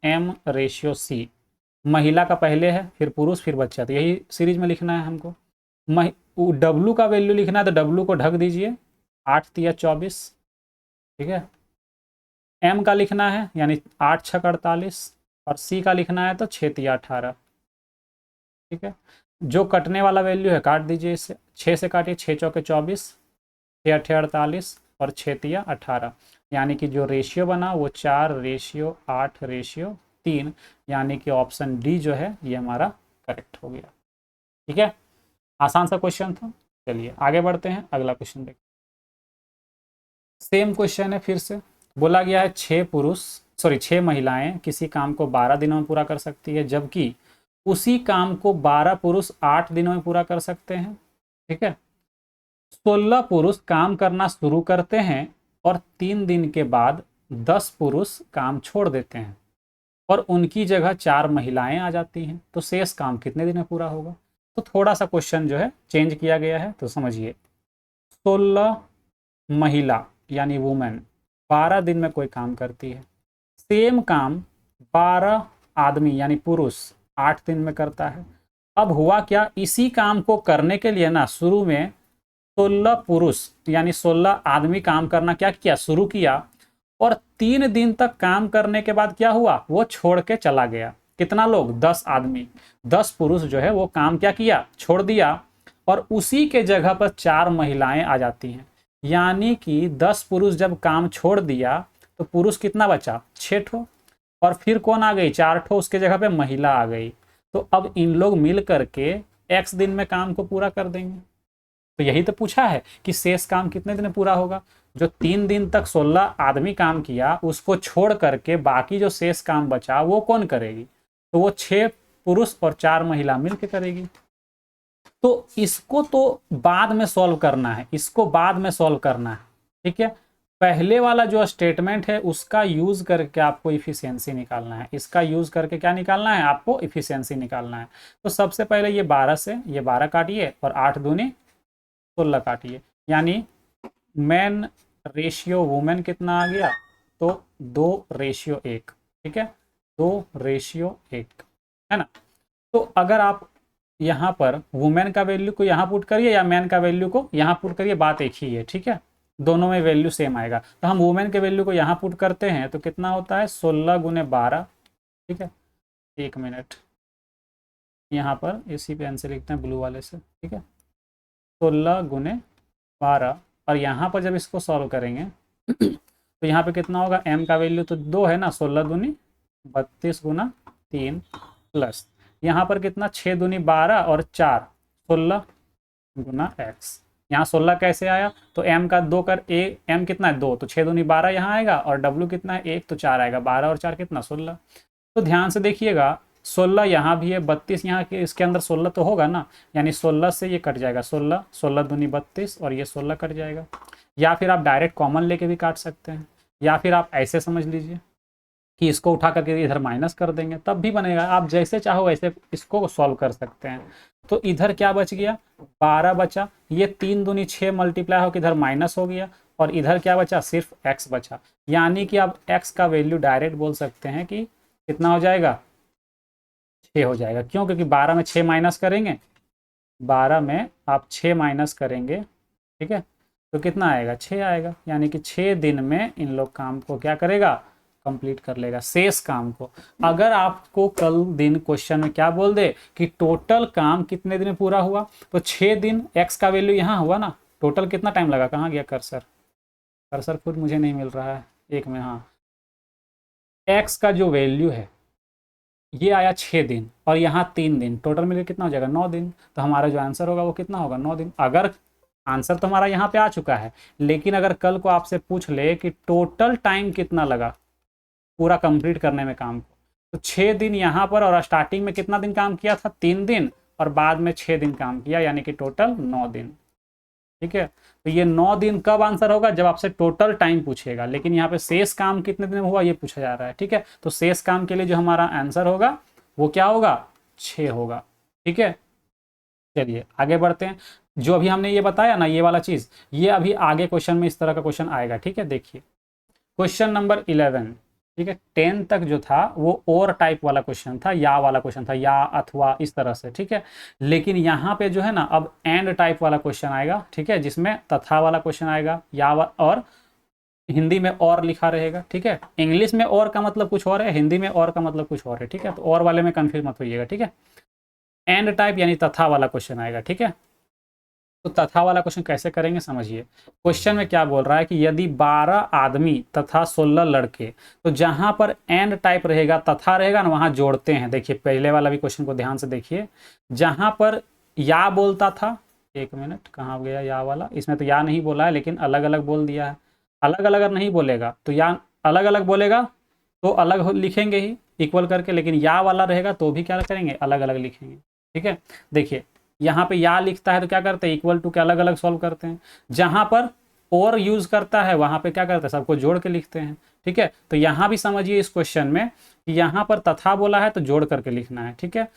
M ratio C, महिला का पहले है फिर पुरुष फिर बच्चा, तो यही सीरीज में लिखना है हमको। W का वैल्यू लिखना है तो W को ढक दीजिए, 8 तिया 24, ठीक है। M का लिखना है यानी 8 6 48 और C का लिखना है तो 6 तिया 18, ठीक है। जो कटने वाला वैल्यू है काट दीजिए इसे, 6 से काटिए, 6 चौके 24, 6 8 48 और 6 तिया 18, यानी कि जो रेशियो बना वो 4:8:3, यानी कि ऑप्शन डी जो है ये हमारा करेक्ट हो गया, ठीक है। आसान सा क्वेश्चन था। चलिए आगे बढ़ते हैं, अगला क्वेश्चन देखते हैं। सेम क्वेश्चन है, फिर से बोला गया है 6 महिलाएं किसी काम को 12 दिनों में पूरा कर सकती है, जबकि उसी काम को 12 पुरुष 8 दिनों में पूरा कर सकते हैं, ठीक है। 16 पुरुष काम करना शुरू करते हैं और 3 दिन के बाद 10 पुरुष काम छोड़ देते हैं और उनकी जगह 4 महिलाएं आ जाती हैं, तो शेष काम कितने दिन में पूरा होगा। तो थोड़ा सा क्वेश्चन जो है चेंज किया गया है, तो समझिए 16 महिला यानी वुमेन 12 दिन में कोई काम करती है, सेम काम 12 आदमी यानी पुरुष 8 दिन में करता है। अब हुआ क्या, इसी काम को करने के लिए ना शुरू में 16 पुरुष यानी 16 आदमी काम करना क्या किया, शुरू किया, और 3 दिन तक काम करने के बाद क्या हुआ, वो छोड़ के चला गया। कितना लोग, 10 आदमी, 10 पुरुष जो है वो काम क्या किया, छोड़ दिया, और उसी के जगह पर 4 महिलाएं आ जाती हैं, यानी कि 10 पुरुष जब काम छोड़ दिया तो पुरुष कितना बचा, 6 ठो, और फिर कौन आ गई, 4 ठो, उसके जगह पे महिला आ गई। तो अब इन लोग मिल करके x दिन में काम को पूरा कर देंगे। तो यही तो पूछा है कि शेष काम कितने दिन में पूरा होगा। जो 3 दिन तक 16 आदमी काम किया उसको छोड़ करके बाकी जो शेष काम बचा वो कौन करेगी, तो वो 6 पुरुष और 4 महिला मिलकर करेगी। तो इसको तो बाद में सॉल्व करना है, इसको बाद में सॉल्व करना है, ठीक है। पहले वाला जो स्टेटमेंट है उसका यूज करके आपको इफिशियंसी निकालना है, इसका यूज करके क्या निकालना है, आपको इफिशियंसी निकालना है। तो सबसे पहले ये 12 से ये 12 काटिए और 8 दूनी 16 काटिए, यानी मैन रेशियो वुमेन कितना आ गया, तो 2:1, ठीक है। 2:1 है ना। तो अगर आप यहाँ पर वुमेन का वैल्यू को यहाँ पुट करिए या मैन का वैल्यू को यहाँ पुट करिए, बात एक ही है, ठीक है, दोनों में वैल्यू सेम आएगा। तो हम वुमेन के वैल्यू को यहाँ पुट करते हैं तो कितना होता है 16 × 12, ठीक है। 1 मिनट, यहाँ पर इसी पेन से लिखते हैं ब्लू वाले से, ठीक है। 16 × 12 और यहाँ पर जब इसको सॉल्व करेंगे तो यहाँ पे कितना होगा, m का वैल्यू तो 2 है ना, 16 दूनी 32 × 3 प्लस यहाँ पर कितना 6 दूनी 12 और 4 16 × x। यहाँ 16 कैसे आया, तो m का 2 कर m कितना है 2, तो 6 दूनी 12 यहाँ आएगा और w कितना है 1, तो 4 आएगा, 12 और 4 कितना 16। तो ध्यान से देखिएगा 16 यहाँ भी है, 32 यहाँ के इसके अंदर 16 तो होगा ना, यानी 16 से ये कट जाएगा, 16 दूनी 32 और ये 16 कट जाएगा। या फिर आप डायरेक्ट कॉमन लेके भी काट सकते हैं, या फिर आप ऐसे समझ लीजिए कि इसको उठा करके इधर माइनस कर देंगे तब भी बनेगा, आप जैसे चाहो वैसे इसको सॉल्व कर सकते हैं। तो इधर क्या बच गया 12 बचा, ये 3 दूनी 6 मल्टीप्लाई होकर इधर माइनस हो गया और इधर क्या बचा सिर्फ x बचा, यानी कि आप x का वैल्यू डायरेक्ट बोल सकते हैं कि कितना हो जाएगा 6 हो जाएगा। क्यों, क्योंकि 12 में 6 माइनस करेंगे, 12 में आप 6 माइनस करेंगे, ठीक है, तो कितना आएगा 6 आएगा, यानी कि 6 दिन में इन लोग काम को क्या करेगा कंप्लीट कर लेगा शेष काम को। अगर आपको कल दिन क्वेश्चन में क्या बोल दे कि टोटल काम कितने दिन में पूरा हुआ, तो 6 दिन, x का वैल्यू यहाँ हुआ ना, टोटल कितना टाइम लगा, कहाँ गया कर्सर, कर्सर खुद मुझे नहीं मिल रहा है, एक में, हाँ, x का जो वैल्यू है ये आया 6 दिन और यहाँ 3 दिन, टोटल मिलकर कितना हो जाएगा 9 दिन। तो हमारा जो आंसर होगा वो कितना होगा 9 दिन। अगर आंसर तो हमारा यहाँ पे आ चुका है, लेकिन अगर कल को आपसे पूछ ले कि टोटल टाइम कितना लगा पूरा कंप्लीट करने में काम को, तो 6 दिन यहाँ पर, और स्टार्टिंग में कितना दिन काम किया था 3 दिन और बाद में 6 दिन काम किया, यानी कि टोटल 9 दिन, ठीक है। तो ये 9 दिन कब आंसर होगा, जब आपसे टोटल टाइम पूछेगा, लेकिन यहाँ पे शेष काम कितने दिन में हुआ ये पूछा जा रहा है, ठीक है। तो शेष काम के लिए जो हमारा आंसर होगा वो क्या होगा 6 होगा, ठीक है। चलिए आगे बढ़ते हैं। जो अभी हमने ये बताया ना ये वाला चीज, ये अभी आगे क्वेश्चन में इस तरह का क्वेश्चन आएगा, ठीक है। देखिए क्वेश्चन नंबर 11, ठीक है, 10 तक जो था वो और टाइप वाला क्वेश्चन था, या वाला क्वेश्चन था, या अथवा इस तरह से, ठीक है। लेकिन यहाँ पे जो है ना अब एंड टाइप वाला क्वेश्चन आएगा, ठीक है, जिसमें तथा वाला क्वेश्चन आएगा, या और हिंदी में और लिखा रहेगा, ठीक है। इंग्लिश में और का मतलब कुछ और है, हिंदी में और का मतलब कुछ और है, ठीक है। तो और वाले में कंफ्यूज मत होइएगा, ठीक है। एंड टाइप यानी तथा वाला क्वेश्चन आएगा, ठीक है। तो तथा वाला क्वेश्चन कैसे करेंगे समझिए। क्वेश्चन में क्या बोल रहा है कि यदि 12 आदमी तथा 16 लड़के, तो जहां पर एंड टाइप रहेगा तथा रहेगा ना वहां जोड़ते हैं। देखिए पहले वाला भी क्वेश्चन को ध्यान से देखिए, जहां पर या बोलता था, एक मिनट कहाँ गया या वाला, इसमें तो या नहीं बोला है लेकिन अलग अलग बोल दिया है। अलग अलग अगर नहीं बोलेगा तो या अलग अलग बोलेगा तो अलग लिखेंगे ही इक्वल करके, लेकिन या वाला रहेगा तो भी क्या करेंगे अलग अलग लिखेंगे, ठीक है। देखिए यहाँ पे या लिखता है तो क्या करते हैं इक्वल टू के अलग अलग सॉल्व करते हैं, जहां पर और यूज करता है वहां पे क्या करते हैं सबको जोड़ के लिखते हैं, ठीक है। तो यहाँ भी समझिए इस क्वेश्चन में कि यहाँ पर तथा बोला है तो जोड़ करके लिखना है, ठीक है।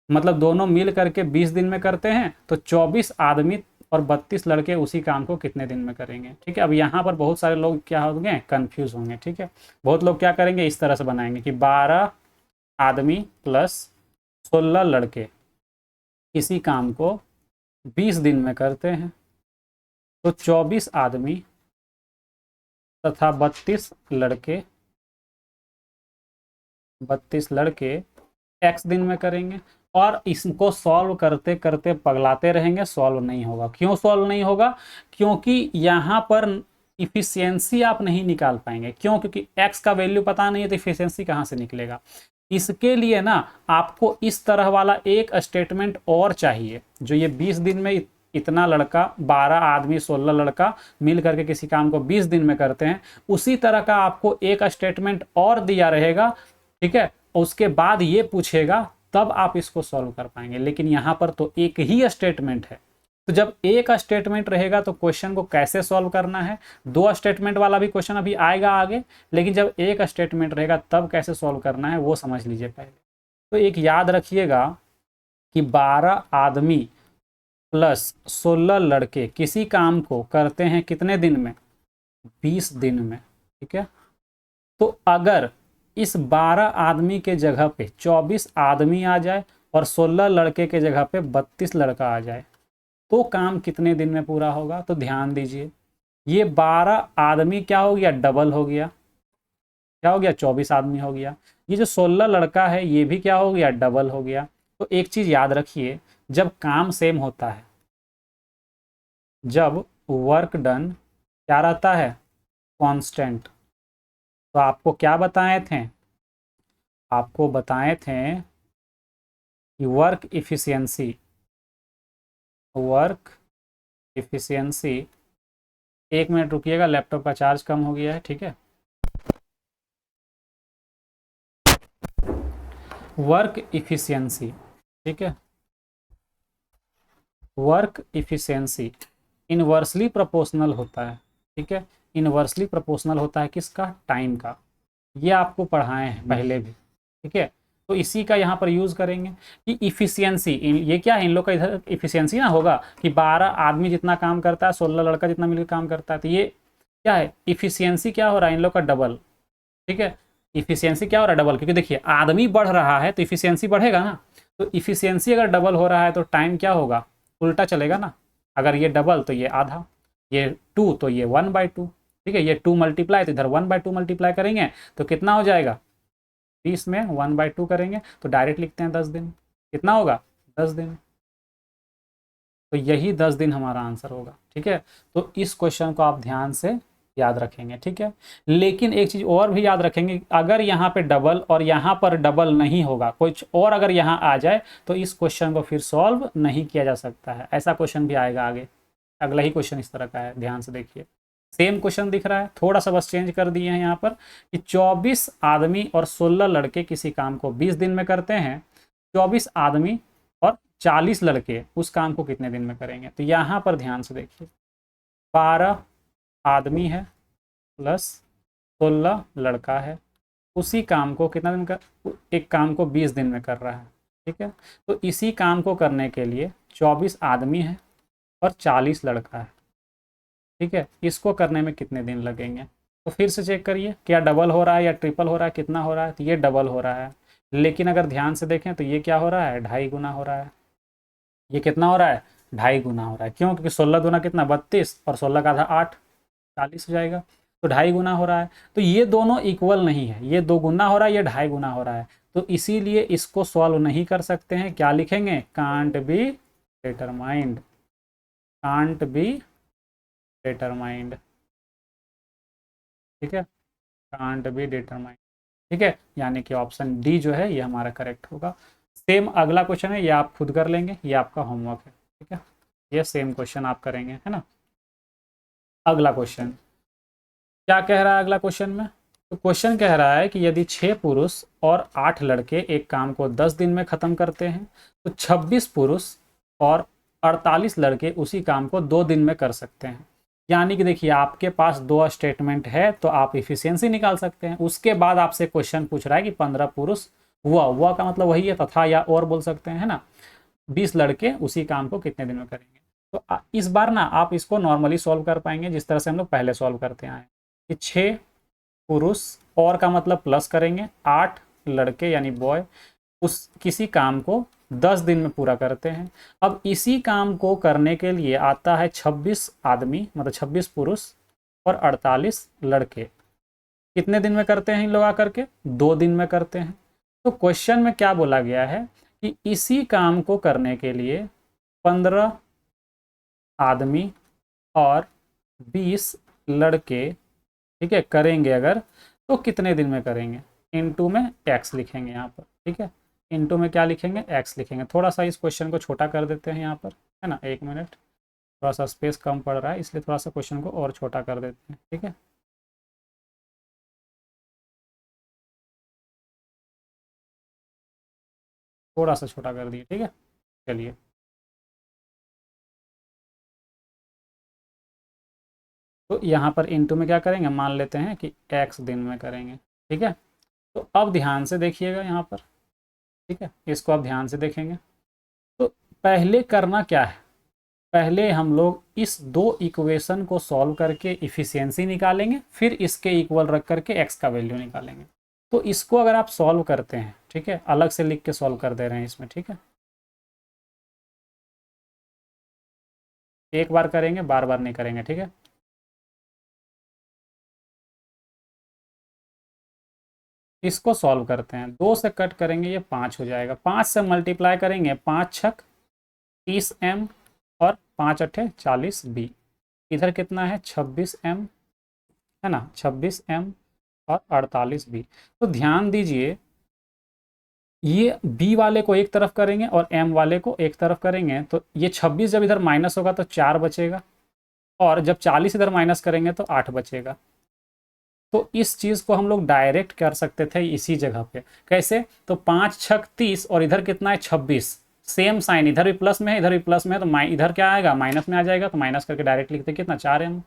मतलब दोनों मिल करके 20 दिन में करते हैं, तो 24 आदमी और 32 लड़के उसी काम को कितने दिन में करेंगे, ठीक है। अब यहाँ पर बहुत सारे लोग क्या होंगे कंफ्यूज होंगे, ठीक है। बहुत लोग क्या करेंगे इस तरह से बनाएंगे कि 12 आदमी प्लस 16 लड़के इसी काम को 20 दिन में करते हैं, तो 24 आदमी तथा 32 लड़के x दिन में करेंगे, और इसको सॉल्व करते करते पगलाते रहेंगे, सॉल्व नहीं होगा। क्यों सॉल्व नहीं होगा, क्योंकि यहाँ पर इफिशियंसी आप नहीं निकाल पाएंगे। क्यों, क्योंकि x का वैल्यू पता नहीं है तो इफिशियंसी कहाँ से निकलेगा। इसके लिए ना आपको इस तरह वाला एक स्टेटमेंट और चाहिए, जो ये 20 दिन में इतना लड़का 12 आदमी 16 लड़का मिल करके किसी काम को 20 दिन में करते हैं, उसी तरह का आपको एक स्टेटमेंट और दिया रहेगा, ठीक है। उसके बाद ये पूछेगा तब आप इसको सॉल्व कर पाएंगे, लेकिन यहाँ पर तो एक ही स्टेटमेंट है। तो जब एक स्टेटमेंट रहेगा तो क्वेश्चन को कैसे सॉल्व करना है, 2 स्टेटमेंट वाला भी क्वेश्चन अभी आएगा आगे, लेकिन जब एक स्टेटमेंट रहेगा तब कैसे सॉल्व करना है वो समझ लीजिए पहले। तो एक याद रखिएगा कि 12 आदमी प्लस 16 लड़के किसी काम को करते हैं कितने दिन में 20 दिन में, ठीक है। तो अगर इस 12 आदमी के जगह पे 24 आदमी आ जाए और 16 लड़के के जगह पे 32 लड़का आ जाए तो काम कितने दिन में पूरा होगा? तो ध्यान दीजिए, ये 12 आदमी क्या हो गया? डबल हो गया। क्या हो गया? 24 आदमी हो गया। ये जो 16 लड़का है ये भी क्या हो गया? डबल हो गया। तो एक चीज याद रखिए, जब काम सेम होता है, जब वर्क डन क्या रहता है? कांस्टेंट। तो आपको क्या बताए थे? आपको बताए थे कि वर्क इफिशियंसी, एक मिनट रुकिएगा, लैपटॉप का चार्ज कम हो गया है, ठीक है। वर्क इफिशियंसी, ठीक है, वर्क इफिशियंसी इनवर्सली प्रोपोर्शनल होता है, ठीक है। इनवर्सली प्रोपोर्शनल होता है किसका? टाइम का। ये आपको पढ़ाए हैं पहले भी, ठीक है। तो इसी का यहाँ पर यूज करेंगे कि इफिशियंसी, ये क्या है? इन लोग का इधर इफिशियंसी ना होगा कि 12 आदमी जितना काम करता है 16 लड़का जितना मिलकर काम करता है, तो ये क्या है? इफिशियंसी क्या हो रहा है? इन लोग का डबल, ठीक है। इफिशियंसी क्या हो रहा है? डबल, क्योंकि देखिए आदमी बढ़ रहा है तो इफिशियंसी बढ़ेगा ना। तो इफिशियंसी अगर डबल हो रहा है तो टाइम क्या होगा? उल्टा चलेगा ना। अगर ये डबल तो ये आधा, ये 2 तो ये 1/2, ठीक है। ये 2 मल्टीप्लाई तो इधर 1/2 मल्टीप्लाई करेंगे तो कितना हो जाएगा? 20 में 1/2 करेंगे तो डायरेक्ट लिखते हैं 10 दिन। कितना होगा? 10 दिन। तो यही 10 दिन हमारा आंसर होगा, ठीक है। तो इस क्वेश्चन को आप ध्यान से याद रखेंगे, ठीक है। लेकिन एक चीज और भी याद रखेंगे, अगर यहाँ पे डबल और यहाँ पर डबल नहीं होगा, कुछ और अगर यहाँ आ जाए तो इस क्वेश्चन को फिर सॉल्व नहीं किया जा सकता है। ऐसा क्वेश्चन भी आएगा आगे, अगला ही क्वेश्चन इस तरह का है, ध्यान से देखिए। सेम क्वेश्चन दिख रहा है, थोड़ा सा बस चेंज कर दिए हैं यहाँ पर कि 24 आदमी और 16 लड़के किसी काम को 20 दिन में करते हैं, 24 आदमी और 40 लड़के उस काम को कितने दिन में करेंगे? तो यहाँ पर ध्यान से देखिए, 12 आदमी है प्लस 16 लड़का है, उसी काम को कितना दिन का? एक काम को 20 दिन में कर रहा है, ठीक है। तो इसी काम को करने के लिए 24 आदमी है और 40 लड़का है, ठीक है। इसको करने में कितने दिन लगेंगे? तो फिर से चेक करिए, क्या डबल हो रहा है या ट्रिपल हो रहा है? कितना हो रहा है? तो ये डबल हो रहा है, लेकिन अगर ध्यान से देखें तो ये क्या हो रहा है? 2.5 गुना हो रहा है। ये कितना हो रहा है? 2.5 गुना हो रहा है। क्यों? क्योंकि 16 दूना कितना? 32 और 16 का आधा 8, 40 हो जाएगा। तो 2.5 गुना हो रहा है। तो ये दोनों इक्वल नहीं है, ये 2 गुना हो रहा है, ये 2.5 गुना हो रहा है। तो इसीलिए इसको सॉल्व नहीं कर सकते हैं। क्या लिखेंगे? Can't be determined, can't be determined, ठीक है, कांट बी डिटरमाइंड, ठीक है। यानी कि ऑप्शन डी जो है ये हमारा करेक्ट होगा। सेम अगला क्वेश्चन है, ये आप खुद कर लेंगे, ये आपका होमवर्क है, ठीक है। ये सेम क्वेश्चन आप करेंगे, है ना। अगला क्वेश्चन क्या कह रहा है? अगला क्वेश्चन में तो क्वेश्चन कह रहा है कि यदि 6 पुरुष और 8 लड़के एक काम को 10 दिन में खत्म करते हैं तो 26 पुरुष और 48 लड़के उसी काम को 2 दिन में कर सकते हैं। यानी कि देखिए आपके पास 2 स्टेटमेंट है तो आप इफिशियंसी निकाल सकते हैं। उसके बाद आपसे क्वेश्चन पूछ रहा है कि 15 पुरुष हुआ का मतलब वही है, तथा या और बोल सकते हैं, है ना। 20 लड़के उसी काम को कितने दिन में करेंगे? तो इस बार ना आप इसको नॉर्मली सॉल्व कर पाएंगे जिस तरह से हम लोग पहले सॉल्व करते आए कि 6 पुरुष और का मतलब प्लस करेंगे, 8 लड़के यानी बॉय उस किसी काम को 10 दिन में पूरा करते हैं। अब इसी काम को करने के लिए आता है 26 आदमी, मतलब 26 पुरुष और 48 लड़के। कितने दिन में करते हैं इन लोग आकर के? 2 दिन में करते हैं। तो क्वेश्चन में क्या बोला गया है कि इसी काम को करने के लिए 15 आदमी और 20 लड़के, ठीक है, करेंगे अगर, तो कितने दिन में करेंगे? इनटू में एक्स लिखेंगे यहाँ पर, ठीक है। इनटू में क्या लिखेंगे? एक्स लिखेंगे। थोड़ा सा इस क्वेश्चन को छोटा कर देते हैं यहाँ पर, है ना। 1 मिनट, थोड़ा सा स्पेस कम पड़ रहा है इसलिए थोड़ा सा क्वेश्चन को और छोटा कर देते हैं, ठीक है। थोड़ा सा छोटा कर दिए, ठीक है। चलिए तो यहाँ पर इनटू में क्या करेंगे? मान लेते हैं कि एक्स दिन में करेंगे, ठीक है। तो अब ध्यान से देखिएगा यहाँ पर, ठीक है, इसको आप ध्यान से देखेंगे तो पहले करना क्या है? पहले हम लोग इस 2 इक्वेशन को सॉल्व करके इफिशियंसी निकालेंगे, फिर इसके इक्वल रख करके एक्स का वैल्यू निकालेंगे। तो इसको अगर आप सॉल्व करते हैं, ठीक है, अलग से लिख के सॉल्व कर दे रहे हैं इसमें, ठीक है, एक बार करेंगे, बार बार नहीं करेंगे, ठीक है। इसको सॉल्व करते हैं, 2 से कट करेंगे, ये 5 हो जाएगा, 5 से मल्टीप्लाई करेंगे, 5 छक 30m और 5 अठे 40b। इधर कितना है 26m, है ना, 26m और 48b। तो ध्यान दीजिए, ये b वाले को एक तरफ करेंगे और m वाले को एक तरफ करेंगे, तो ये 26 जब इधर माइनस होगा तो 4 बचेगा, और जब 40 इधर माइनस करेंगे तो 8 बचेगा। तो इस चीज़ को हम लोग डायरेक्ट कर सकते थे इसी जगह पे। कैसे? तो 5 छक 30 और इधर कितना है 26, सेम साइन, इधर भी प्लस में है इधर भी प्लस में है, तो इधर क्या आएगा माइनस में आ जाएगा, तो माइनस करके डायरेक्ट लिखते कितना 4m।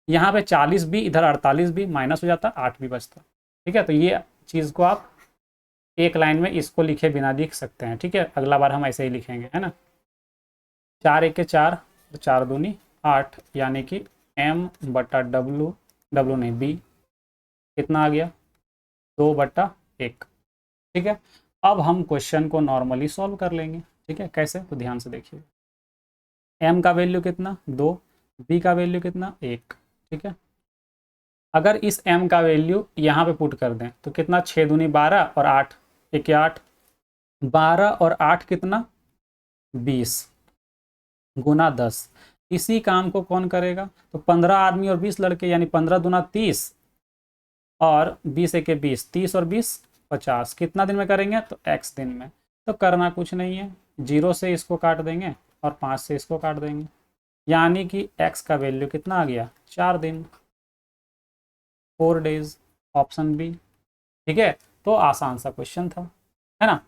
यहाँ पे 40 भी, इधर 48 भी, माइनस हो जाता, 8 भी बचता, ठीक है। तो ये चीज़ को आप एक लाइन में इसको लिखे बिना लिख सकते हैं, ठीक है। अगला बार हम ऐसे ही लिखेंगे, है ना। 4 1 के 4, 4 दूनी 8, यानी कि m बटा w, w नहीं b, कितना आ गया 2/1, ठीक है। अब हम क्वेश्चन को नॉर्मली सॉल्व कर लेंगे, ठीक है। कैसे? तो ध्यान से देखिए, m का वैल्यू कितना 2, b का वैल्यू कितना 1, ठीक है। अगर इस m का वैल्यू यहाँ पे पुट कर दें तो कितना 6 दूनी 12 और 8 1 8, 12 और 8 कितना 20 गुना 10। इसी काम को कौन करेगा? तो 15 आदमी और 20 लड़के, यानी 15 दूना 30 और 20 1 20, 30 और 20 50। कितना दिन में करेंगे? तो x दिन में। तो करना कुछ नहीं है, 0 से इसको काट देंगे और 5 से इसको काट देंगे, यानी कि x का वैल्यू कितना आ गया 4 दिन, 4 डेज, ऑप्शन बी, ठीक है। तो आसान सा क्वेश्चन था, है ना।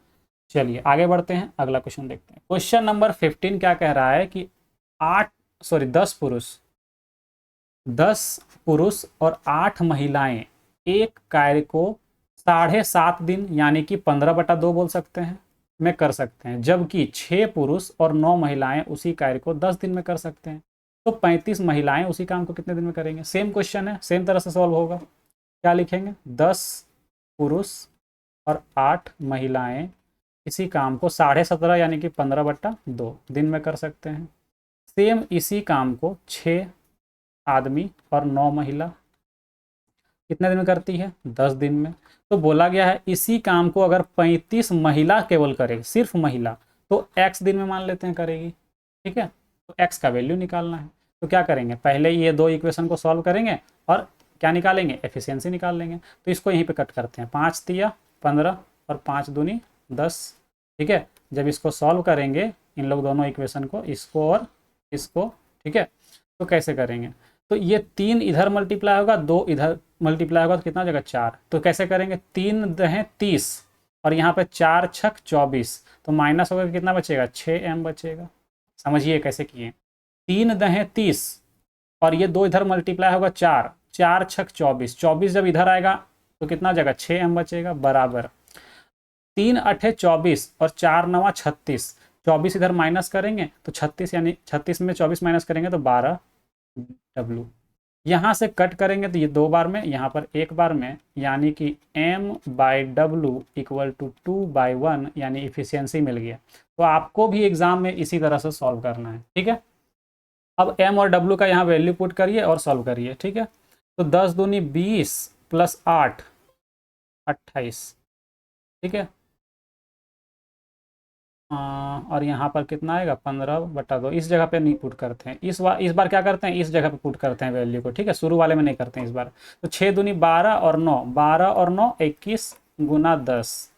चलिए आगे बढ़ते हैं, अगला क्वेश्चन देखते हैं। क्वेश्चन नंबर 15 क्या कह रहा है कि 10 पुरुष और 8 महिलाएं एक कार्य को 7.5 दिन, यानी कि 15/2 बोल सकते हैं, में कर सकते हैं, जबकि 6 पुरुष और 9 महिलाएं उसी कार्य को 10 दिन में कर सकते हैं। तो 35 महिलाएं उसी काम को कितने दिन में करेंगे? सेम क्वेश्चन है, सेम तरह से सॉल्व होगा। क्या लिखेंगे? 10 पुरुष और 8 महिलाएं इसी काम को 17.5 यानी कि 15/2 दिन में कर सकते हैं। सेम इसी काम को 6 आदमी और 9 महिला कितने दिन में करती है? 10 दिन में। तो बोला गया है इसी काम को अगर 35 महिला केवल करे, सिर्फ महिला, तो x दिन में मान लेते हैं करेगी, ठीक है। तो x का वैल्यू निकालना है, तो क्या करेंगे? पहले ये 2 इक्वेशन को सॉल्व करेंगे और क्या निकालेंगे? एफिशिएंसी निकाल लेंगे। तो इसको यहीं पे कट करते हैं, 5 तिया 15 और 5 दूनी 10, ठीक है। जब इसको सॉल्व करेंगे इन लोग दोनों इक्वेशन को, इसको और इसको, ठीक है, तो कैसे करेंगे? तो ये 3 इधर मल्टीप्लाई होगा, 2 इधर मल्टीप्लाई होगा, तो कितना हो जाएगा 4। तो कैसे करेंगे? 3 दहें 30 और यहाँ पे 4 छक 24, तो माइनस होगा, कितना बचेगा? 6m बचेगा। समझिए कैसे किए। 3 दहें 30 और ये 2 इधर मल्टीप्लाई होगा 4, 4 छक 24, 24 जब इधर आएगा तो कितना हो जाएगा? 6m बचेगा, बराबर 3 अठे 24 और 4 नवा 36, 24 इधर माइनस करेंगे तो 36, यानी 36 में 24 माइनस करेंगे तो 12w। यहाँ से कट करेंगे तो ये 2 बार में, यहाँ पर 1 बार में, यानी कि m/w इक्वल टू 2/1, यानी इफिशियंसी मिल गया। तो आपको भी एग्जाम में इसी तरह से सॉल्व करना है, ठीक है। अब m और w का यहाँ वैल्यू पुट करिए और सॉल्व करिए, ठीक है। तो 10 दूनी 20 प्लस 8 28, ठीक है। और यहाँ पर कितना आएगा 15/2। इस जगह पे नहीं पुट करते हैं, इस बार क्या करते हैं? इस जगह पे पुट करते हैं वैल्यू को, ठीक है। शुरू वाले में नहीं करते हैं इस बार। तो 6 दूनी 12 और 9, 12 और 9 21 गुना 10,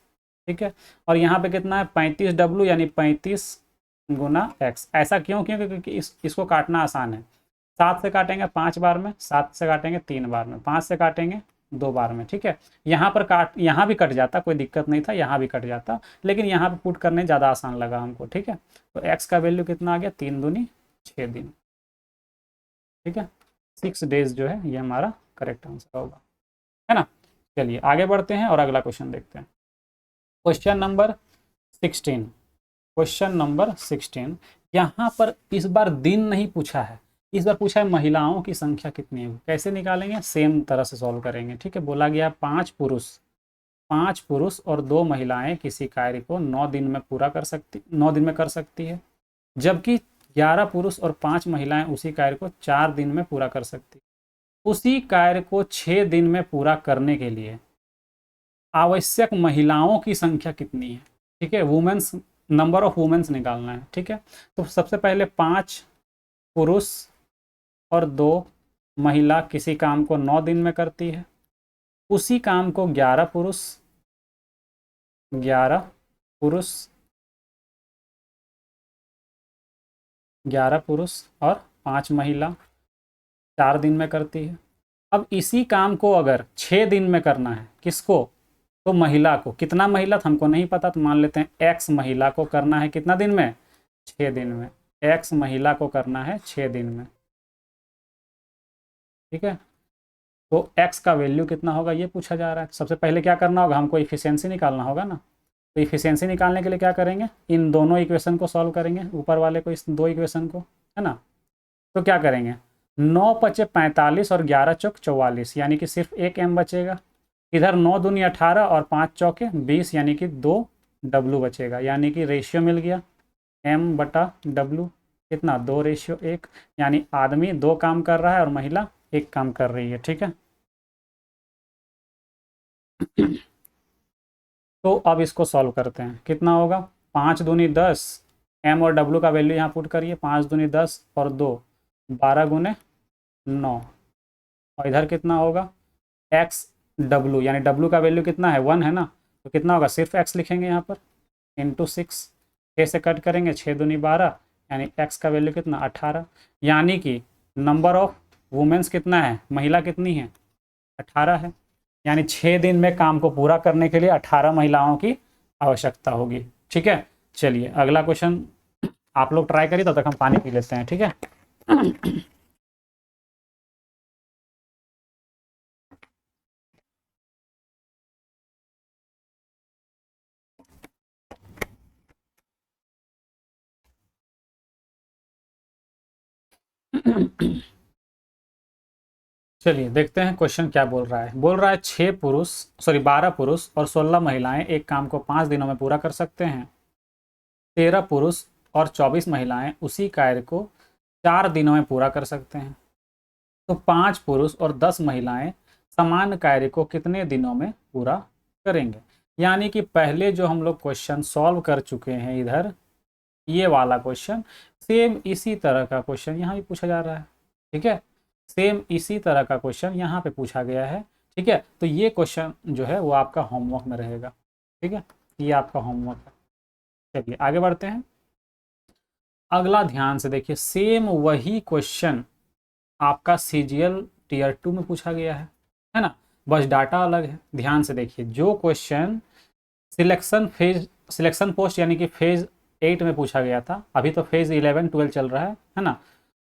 ठीक है। और यहाँ पे कितना है 35w, यानी 35 गुना x। ऐसा क्यों? क्योंकि इसको काटना आसान है। 7 से काटेंगे 5 बार में, 7 से काटेंगे 3 बार में, 5 से काटेंगे 2 बार में, ठीक है। यहाँ पर यहाँ भी कट जाता, कोई दिक्कत नहीं था, यहाँ भी कट जाता, लेकिन यहाँ पे पुट करने ज़्यादा आसान लगा हमको, ठीक है। तो x का वैल्यू कितना आ गया? 3 दूनी 6 दिन, ठीक है। 6 डेज जो है ये हमारा करेक्ट आंसर होगा, है ना। चलिए आगे बढ़ते हैं और अगला क्वेश्चन देखते हैं। Question number 16, question number 16। यहाँ पर इस बार दिन नहीं पूछा है, इस बार पूछा है महिलाओं की संख्या कितनी है। कैसे निकालेंगे? सेम तरह से सॉल्व करेंगे, ठीक है। बोला गया 5 पुरुष 5 पुरुष और 2 महिलाएं किसी कार्य को 9 दिन में कर सकती है, जबकि 11 पुरुष और 5 महिलाएं उसी कार्य को 4 दिन में पूरा कर सकती है। उसी कार्य को 6 दिन में पूरा करने के लिए आवश्यक महिलाओं की संख्या कितनी है? ठीक है, वुमेन्स, नंबर ऑफ वुमेन्स निकालना है। ठीक है, तो सबसे पहले 5 पुरुष और 2 महिला किसी काम को 9 दिन में करती है। उसी काम को 11 पुरुष 11 पुरुष और 5 महिला 4 दिन में करती है। अब इसी काम को अगर 6 दिन में करना है, किसको? तो महिला को। कितना महिला हमको नहीं पता, तो मान लेते हैं x महिला को करना है कितना दिन में? 6 दिन में। x महिला को करना है 6 दिन में। ठीक है, तो x का वैल्यू कितना होगा ये पूछा जा रहा है। सबसे पहले क्या करना होगा, हमको इफिशियंसी निकालना होगा ना। तो इफिशियंसी निकालने के लिए क्या करेंगे, इन दोनों इक्वेशन को सॉल्व करेंगे, ऊपर वाले को, इस 2 इक्वेशन को, है ना। तो क्या करेंगे, 9 पचे 45 और 11 चौक 44, यानी कि सिर्फ एक m बचेगा। इधर 9 दूनी 18 और 5 चौके 20, यानी कि 2 w बचेगा। यानी कि रेशियो मिल गया m/w कितना, 2:1, यानी आदमी 2 काम कर रहा है और महिला 1 काम कर रही है। ठीक है, तो अब इसको सॉल्व करते हैं। कितना होगा, 5 दूनी 10, m और w का वैल्यू यहाँ पुट करिए, 5 दूनी 10 और 2 12 गुने 9, और इधर कितना होगा x w, यानी w का वैल्यू कितना है 1 है ना, तो कितना होगा, सिर्फ x लिखेंगे यहाँ पर, इंटू 6, 6 से कट करेंगे, 6 दूनी 12, यानी x का वैल्यू कितना 18, यानी कि नंबर ऑफ वुमेन्स कितना है, महिला कितनी है 18 है। यानी 6 दिन में काम को पूरा करने के लिए 18 महिलाओं की आवश्यकता होगी। ठीक है, चलिए अगला क्वेश्चन आप लोग ट्राई करिए, तब तक हम पानी पी लेते हैं। ठीक है, चलिए देखते हैं क्वेश्चन क्या बोल रहा है। बोल रहा है 12 पुरुष और 16 महिलाएं एक काम को 5 दिनों में पूरा कर सकते हैं। 13 पुरुष और 24 महिलाएं उसी कार्य को 4 दिनों में पूरा कर सकते हैं। तो 5 पुरुष और 10 महिलाएं समान कार्य को कितने दिनों में पूरा करेंगे? यानी कि पहले जो हम लोग क्वेश्चन सॉल्व कर चुके हैं, इधर ये वाला क्वेश्चन, सेम इसी तरह का क्वेश्चन यहाँ भी पूछा जा रहा है। ठीक है, सेम इसी तरह का क्वेश्चन यहाँ पे पूछा गया है। ठीक है, तो ये क्वेश्चन जो है वो आपका होमवर्क में रहेगा। ठीक है, ये आपका होमवर्क है। चलिए आगे बढ़ते हैं। अगला ध्यान से देखिए, सेम वही क्वेश्चन आपका CGL Tier 2 में पूछा गया है ना, बस डाटा अलग है। ध्यान से देखिए, जो क्वेश्चन सिलेक्शन पोस्ट यानी कि फेज 8 में पूछा गया था, अभी तो फेज 11 12 चल रहा है ना,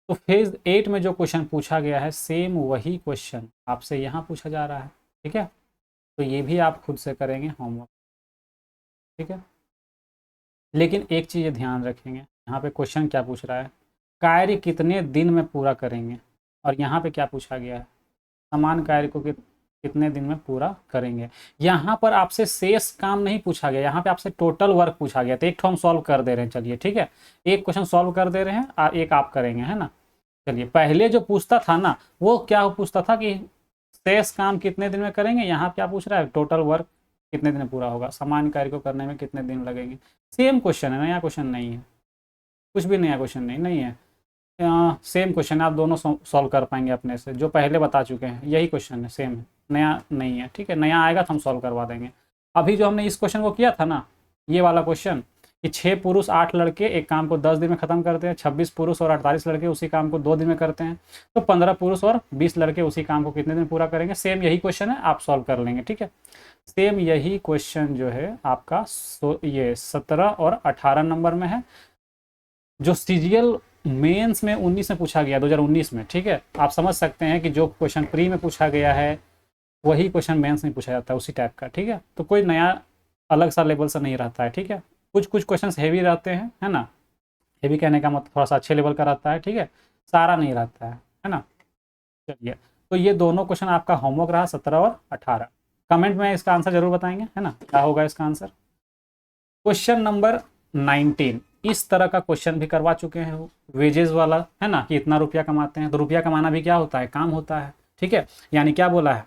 तो फेज 8 में जो क्वेश्चन पूछा गया है, सेम वही क्वेश्चन आपसे यहाँ पूछा जा रहा है। ठीक है, तो ये भी आप खुद से करेंगे होमवर्क। ठीक है, लेकिन एक चीज़ ध्यान रखेंगे, यहाँ पे क्वेश्चन क्या पूछ रहा है, कार्य कितने दिन में पूरा करेंगे, और यहाँ पे क्या पूछा गया है, समान कार्य को कितने दिन में पूरा करेंगे। यहाँ पर आपसे शेष काम नहीं पूछा गया, यहाँ पे आपसे टोटल वर्क पूछा गया। तो एक तो हम सॉल्व कर दे रहे हैं, चलिए ठीक है, एक क्वेश्चन सॉल्व कर दे रहे हैं, एक आप करेंगे, है ना। चलिए, पहले जो पूछता था ना, वो क्या पूछता था कि शेष काम कितने दिन में करेंगे, यहाँ क्या पूछ रहा है, टोटल वर्क कितने दिन में पूरा होगा, समान कार्य को करने में कितने दिन लगेंगे। सेम क्वेश्चन है, नया क्वेश्चन नहीं है, कुछ भी नया क्वेश्चन नहीं है, सेम क्वेश्चन है, आप दोनों सॉल्व कर पाएंगे अपने से, जो पहले बता चुके हैं यही क्वेश्चन है, सेम है, नया नहीं है। ठीक है, नया आएगा तो हम सॉल्व करवा देंगे। अभी जो हमने इस क्वेश्चन को किया था ना, ये वाला क्वेश्चन, कि 6 पुरुष 8 लड़के एक काम को 10 दिन में ख़त्म करते हैं, 26 पुरुष और 48 लड़के उसी काम को 2 दिन में करते हैं, तो 15 पुरुष और 20 लड़के उसी काम को कितने दिन पूरा करेंगे। सेम यही क्वेश्चन है, आप सॉल्व कर लेंगे। ठीक है, सेम यही क्वेश्चन जो है आपका ये 17 और 18 नंबर में है, जो CGL मेंस में 19 में पूछा गया, 2019 में। ठीक है, आप समझ सकते हैं कि जो क्वेश्चन प्री में पूछा गया है वही क्वेश्चन मेंस में पूछा जाता है, उसी टाइप का। ठीक है, तो कोई नया अलग सा लेवल से नहीं रहता है। ठीक है, कुछ क्वेश्चंस हेवी रहते हैं, है ना, हेवी कहने का मतलब थोड़ा सा अच्छे लेवल का रहता है। ठीक है, सारा नहीं रहता है ना। चलिए, तो ये दोनों क्वेश्चन आपका होमवर्क रहा, 17 और 18। कमेंट में इसका आंसर जरूर बताएंगे, है ना, क्या होगा इसका आंसर। क्वेश्चन नंबर 19 इस तरह का क्वेश्चन भी करवा चुके हैं वो, वेजेस वाला, है ना, कि इतना रुपया कमाते हैं। तो रुपया कमाना भी क्या होता है, काम होता है, ठीक है। यानी क्या बोला है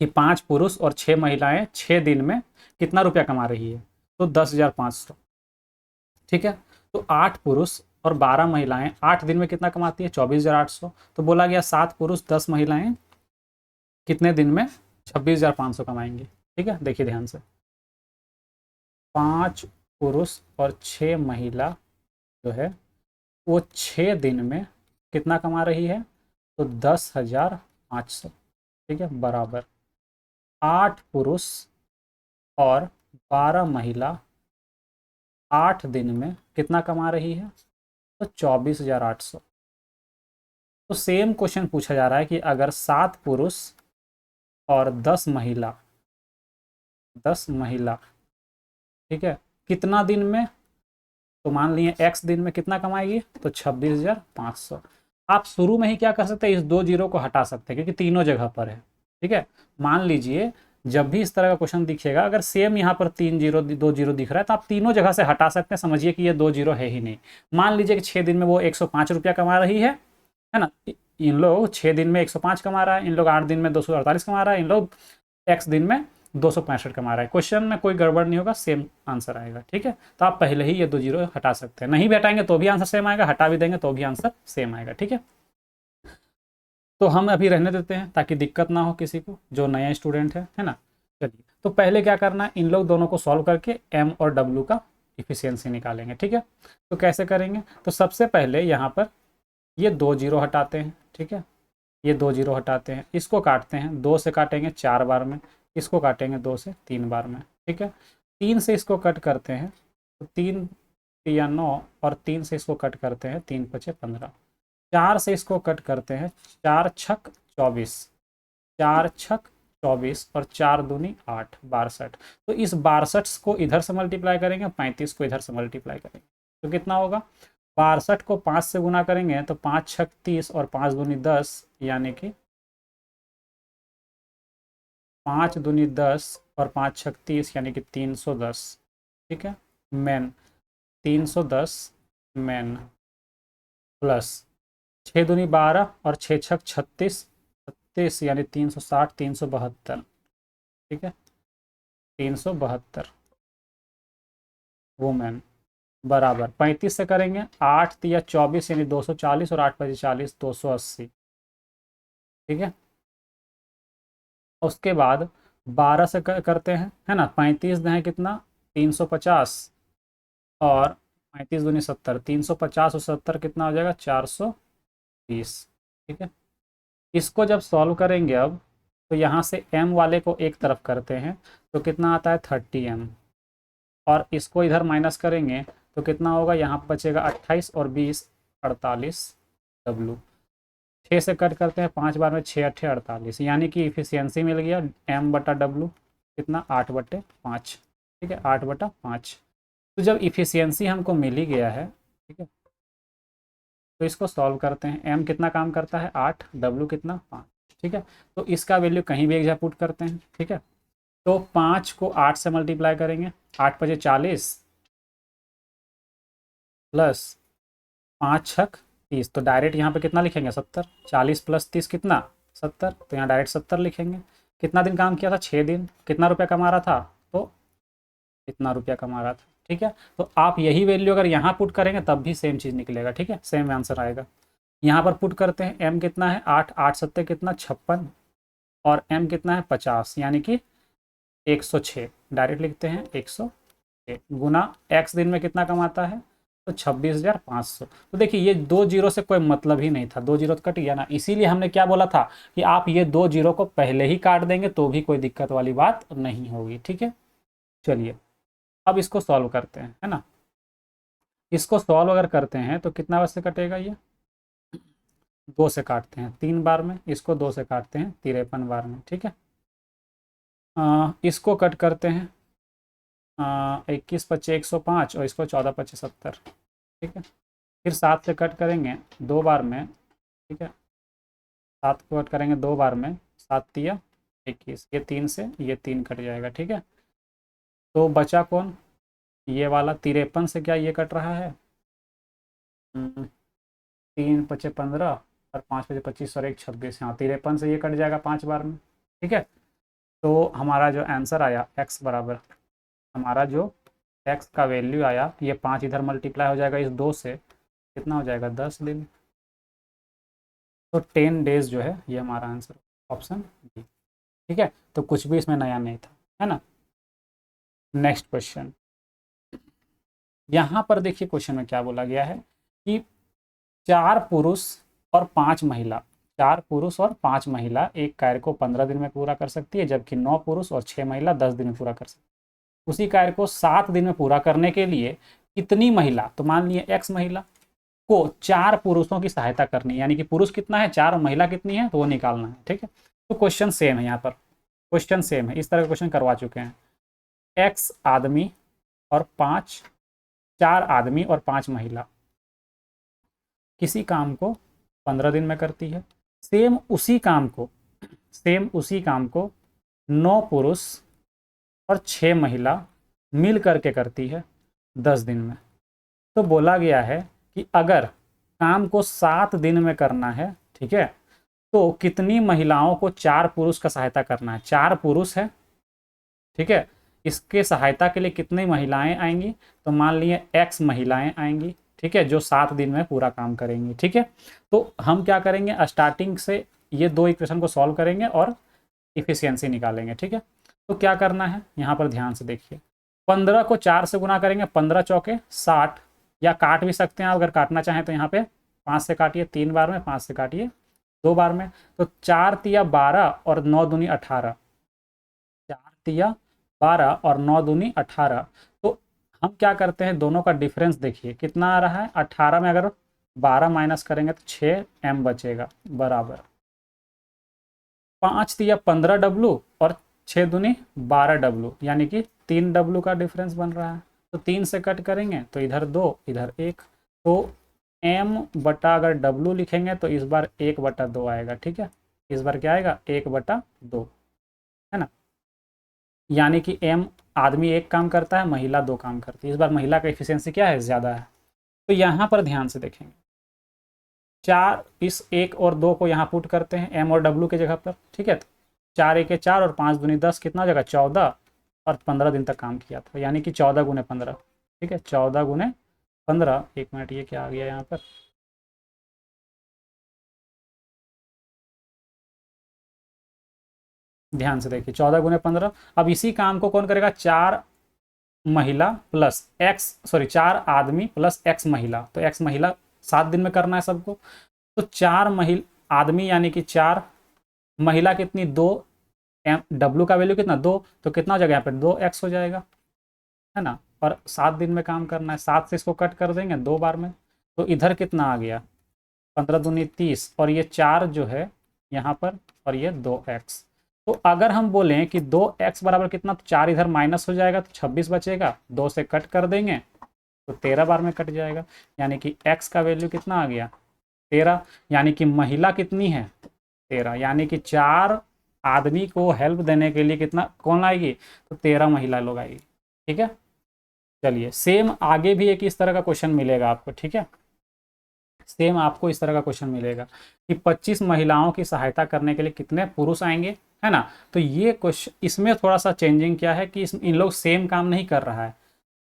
कि 5 पुरुष और 6 महिलाएं 6 दिन में कितना रुपया कमा रही है, तो 10,500, ठीक है। तो 8 पुरुष और 12 महिलाएं 8 दिन में कितना कमाती है, 24,800। तो बोला गया 7 पुरुष 10 महिलाएं कितने दिन में 26,500 कमाएंगे, ठीक है। देखिए ध्यान से, 5 पुरुष और 6 महिला जो है वो 6 दिन में कितना कमा रही है, तो 10,500, ठीक है, बराबर 8 पुरुष और 12 महिला 8 दिन में कितना कमा रही है, तो 24,800। तो सेम क्वेश्चन पूछा जा रहा है कि अगर 7 पुरुष और 10 महिला, ठीक है, कितना दिन में, तो मान लिए x दिन में कितना कमाएगी, तो 26,500। आप शुरू में ही क्या कर सकते हैं, इस 2 जीरो को हटा सकते हैं, क्योंकि तीनों जगह पर है, ठीक है। मान लीजिए जब भी इस तरह का क्वेश्चन दिखेगा, अगर सेम यहाँ पर 3 जीरो 2 जीरो दिख रहा है, तो आप तीनों जगह से हटा सकते हैं, समझिए कि ये 2 जीरो है ही नहीं। मान लीजिए कि 6 दिन में वो 105 रुपया कमा रही है ना। इन लोग 6 दिन में 105 कमा रहा है, इन लोग 8 दिन में 248 कमा रहा है, इन लोग x दिन में 265 कमा रहा है। क्वेश्चन में कोई गड़बड़ नहीं होगा, सेम आंसर आएगा, ठीक है। तो आप पहले ही ये 2 जीरो हटा सकते हैं, नहीं भी हटाएंगे तो भी आंसर सेम आएगा, हटा भी देंगे तो भी आंसर सेम आएगा, ठीक है। तो हम अभी रहने देते हैं ताकि दिक्कत ना हो किसी को जो नया स्टूडेंट है ना। चलिए, तो पहले क्या करना है, इन लोग दोनों को सॉल्व करके m और w का इफिशियंसी निकालेंगे, ठीक है। तो कैसे करेंगे, तो सबसे पहले यहाँ पर ये 2 जीरो हटाते हैं, ठीक है, ये 2 जीरो हटाते हैं, इसको काटते हैं, 2 से काटेंगे 4 बार में, इसको काटेंगे 2 से 3 बार में, ठीक है। 3 से इसको कट करते हैं, तो 3 या 9, और 3 से इसको कट करते हैं, 3 पचे 15, 4 से इसको कट करते हैं, 4 छक 24, 4 छक 24 और 4 दूनी 8, 62। तो इस 62 को इधर से मल्टीप्लाई करेंगे, 35 को इधर से मल्टीप्लाई करेंगे, तो कितना होगा, 62 को 5 से गुना करेंगे तो 5 छक 30 और 5 दूनी 10, यानी कि 5 दूनी 10 और 5 छक 30, यानी कि 310, ठीक है। मैन 310 मैन प्लस 6 दूनी 12 और 6 छक 36, 36 यानी 360, 372, ठीक है, 372 वुमेन बराबर 35 से करेंगे, 8 तिया 24 यानी 240 और 8 पचे 40, 280, ठीक है। उसके बाद 12 से करते हैं, है ना, 35 दें कितना 350 और 35 दूनी 70, 350 और 70 कितना हो जाएगा 420, ठीक है। इसको जब सॉल्व करेंगे अब, तो यहाँ से m वाले को एक तरफ करते हैं तो कितना आता है 30m, और इसको इधर माइनस करेंगे तो कितना होगा, यहाँ बचेगा 28 और 20 48 w। 6 से कट करते हैं 5 बार में, 6 अट्ठे 48, यानी कि इफिशियंसी मिल गया m बटा w कितना 8/5, ठीक है, 8/5। तो जब इफिशियंसी हमको मिल ही गया है, ठीक है, तो इसको सॉल्व करते हैं। m कितना काम करता है 8, w कितना 5, ठीक है। तो इसका वैल्यू कहीं भी एक जगह पुट करते हैं, ठीक है। तो 5 को 8 से मल्टीप्लाई करेंगे, 8 पचे 40 प्लस 5 छक 30, तो डायरेक्ट यहाँ पे कितना लिखेंगे 70, 40 प्लस 30 कितना 70, तो यहाँ डायरेक्ट 70 लिखेंगे। कितना दिन काम किया था 6 दिन, कितना रुपया कमा रहा था, तो इतना रुपया कमा रहा था, ठीक है। तो आप यही वैल्यू अगर यहाँ पुट करेंगे तब भी सेम चीज़ निकलेगा, ठीक है, सेम आंसर आएगा। यहाँ पर पुट करते हैं, m कितना है 8, 8 सत्ते कितना 56 और m कितना है 50, यानी कि 106, डायरेक्ट लिखते हैं 106 गुना x दिन में कितना कमाता है, तो 26,500। तो देखिए ये 2 जीरो से कोई मतलब ही नहीं था, 2 जीरो तो कट गया ना, इसीलिए हमने क्या बोला था कि आप ये 2 जीरो को पहले ही काट देंगे तो भी कोई दिक्कत वाली बात नहीं होगी, ठीक है। चलिए अब इसको सॉल्व करते हैं, है ना। इसको सॉल्व अगर करते हैं तो कितना वैसे कटेगा, ये 2 से काटते हैं 3 बार में, इसको 2 से काटते हैं 53 बार में, ठीक है। इसको कट करते हैं 21 पच्चे 105 और इसको 14 पच्चे 70, ठीक है। फिर 7 से कट करेंगे 2 बार में, ठीक है, 7 को कट करेंगे 2 बार में, 7 तिया 21, ये 3 से ये 3 कट जाएगा, ठीक है। तो बचा कौन, ये वाला 53 से क्या ये कट रहा है, 3 पचे 15 और 5 पचे 25 और 1 26, हाँ 53 से ये कट जाएगा 5 बार में, ठीक है। तो हमारा जो आंसर आया x बराबर, हमारा जो x का वैल्यू आया, ये 5 इधर मल्टीप्लाई हो जाएगा इस 2 से, कितना हो जाएगा 10 दिन। तो 10 डेज जो है ये हमारा आंसर, ऑप्शन बी, ठीक है। तो कुछ भी इसमें नया नहीं था, है ना। नेक्स्ट क्वेश्चन, यहाँ पर देखिए क्वेश्चन में क्या बोला गया है कि 4 पुरुष और 5 महिला, 4 पुरुष और 5 महिला एक कार्य को 15 दिन में पूरा कर सकती है, जबकि 9 पुरुष और 6 महिला 10 दिन में पूरा कर सकती है। उसी कार्य को 7 दिन में पूरा करने के लिए कितनी महिला, तो मान लिए x महिला को 4 पुरुषों की सहायता करनी है, यानी कि पुरुष कितना है 4 और महिला कितनी है तो वो निकालना है, ठीक है। तो क्वेश्चन सेम है, यहाँ पर क्वेश्चन सेम है, इस तरह का क्वेश्चन करवा चुके हैं। x आदमी और 4 आदमी और 5 महिला किसी काम को 15 दिन में करती है। सेम उसी काम को 9 पुरुष और 6 महिला मिल करके करती है 10 दिन में। तो बोला गया है कि अगर काम को 7 दिन में करना है, ठीक है, तो कितनी महिलाओं को 4 पुरुष का सहायता करना है। 4 पुरुष है, ठीक है, इसके सहायता के लिए कितनी महिलाएं आएंगी, तो मान लिए x महिलाएं आएंगी, ठीक है, जो 7 दिन में पूरा काम करेंगी, ठीक है। तो हम क्या करेंगे, स्टार्टिंग से ये 2 इक्वेशन को सॉल्व करेंगे और इफिशियंसी निकालेंगे, ठीक है। तो क्या करना है, यहाँ पर ध्यान से देखिए, 15 को 4 से गुना करेंगे, 15 चौके 60, या काट भी सकते हैं अगर काटना चाहें तो यहाँ पे 5 से काटिए 3 बार में, 5 से काटिए 2 बार में, तो 4 तिया 12 और 9 दूनी 18, 4 तिया 12 और 9 दूनी 18। तो हम क्या करते हैं, दोनों का डिफरेंस देखिए कितना आ रहा है, 18 में अगर 12 माइनस करेंगे तो 6m बचेगा, बराबर 5 तिया 15w और 6 दूनी 12w, यानी कि 3w का डिफरेंस बन रहा है। तो 3 से कट करेंगे तो इधर 2 इधर 1, तो m बटा अगर w लिखेंगे तो इस बार 1/2 आएगा, ठीक है। इस बार क्या आएगा 1/2, है ना। यानी कि m आदमी 1 काम करता है, महिला 2 काम करती है, इस बार महिला का एफिशिएंसी क्या है, ज़्यादा है। तो यहाँ पर ध्यान से देखेंगे, 4 इस 1 और 2 को यहाँ पुट करते हैं m और w के जगह पर, ठीक है। तो 4 1 4 और 5 दूनी 10, कितना हो जाएगा 14, और 15 दिन तक काम किया था, यानी कि 14 गुने 15, ठीक है, 14 गुने 15। 1 मिनट, ये क्या आ गया यहाँ पर, ध्यान से देखिए 14 गुने 15। अब इसी काम को कौन करेगा, 4 महिला प्लस x, 4 आदमी प्लस x महिला, तो x महिला 7 दिन में करना है सबको। तो 4 महिला आदमी यानी कि 4, महिला कितनी 2, w का वैल्यू कितना 2, तो कितना हो जाएगा यहाँ पर 2x हो जाएगा, है ना। और 7 दिन में काम करना है, 7 से इसको कट कर देंगे 2 बार में, तो इधर कितना आ गया 15 दूनी 30, और ये 4 जो है यहाँ पर, और ये 2x। तो अगर हम बोलें कि 2x बराबर कितना, तो 4 इधर माइनस हो जाएगा तो 26 बचेगा, 2 से कट कर देंगे तो 13 बार में कट जाएगा, यानी कि x का वैल्यू कितना आ गया 13, यानी कि महिला कितनी है 13, यानी कि 4 आदमी को हेल्प देने के लिए कितना कौन आएगी, तो 13 महिला लोग आएगी, ठीक है। चलिए सेम आगे भी एक इस तरह का क्वेश्चन मिलेगा आपको, ठीक है। सेम आपको इस तरह का क्वेश्चन मिलेगा कि 25 महिलाओं की सहायता करने के लिए कितने पुरुष आएंगे, है ना। तो ये क्वेश्चन, इसमें थोड़ा सा चेंजिंग क्या है कि इन लोग सेम काम नहीं कर रहा है,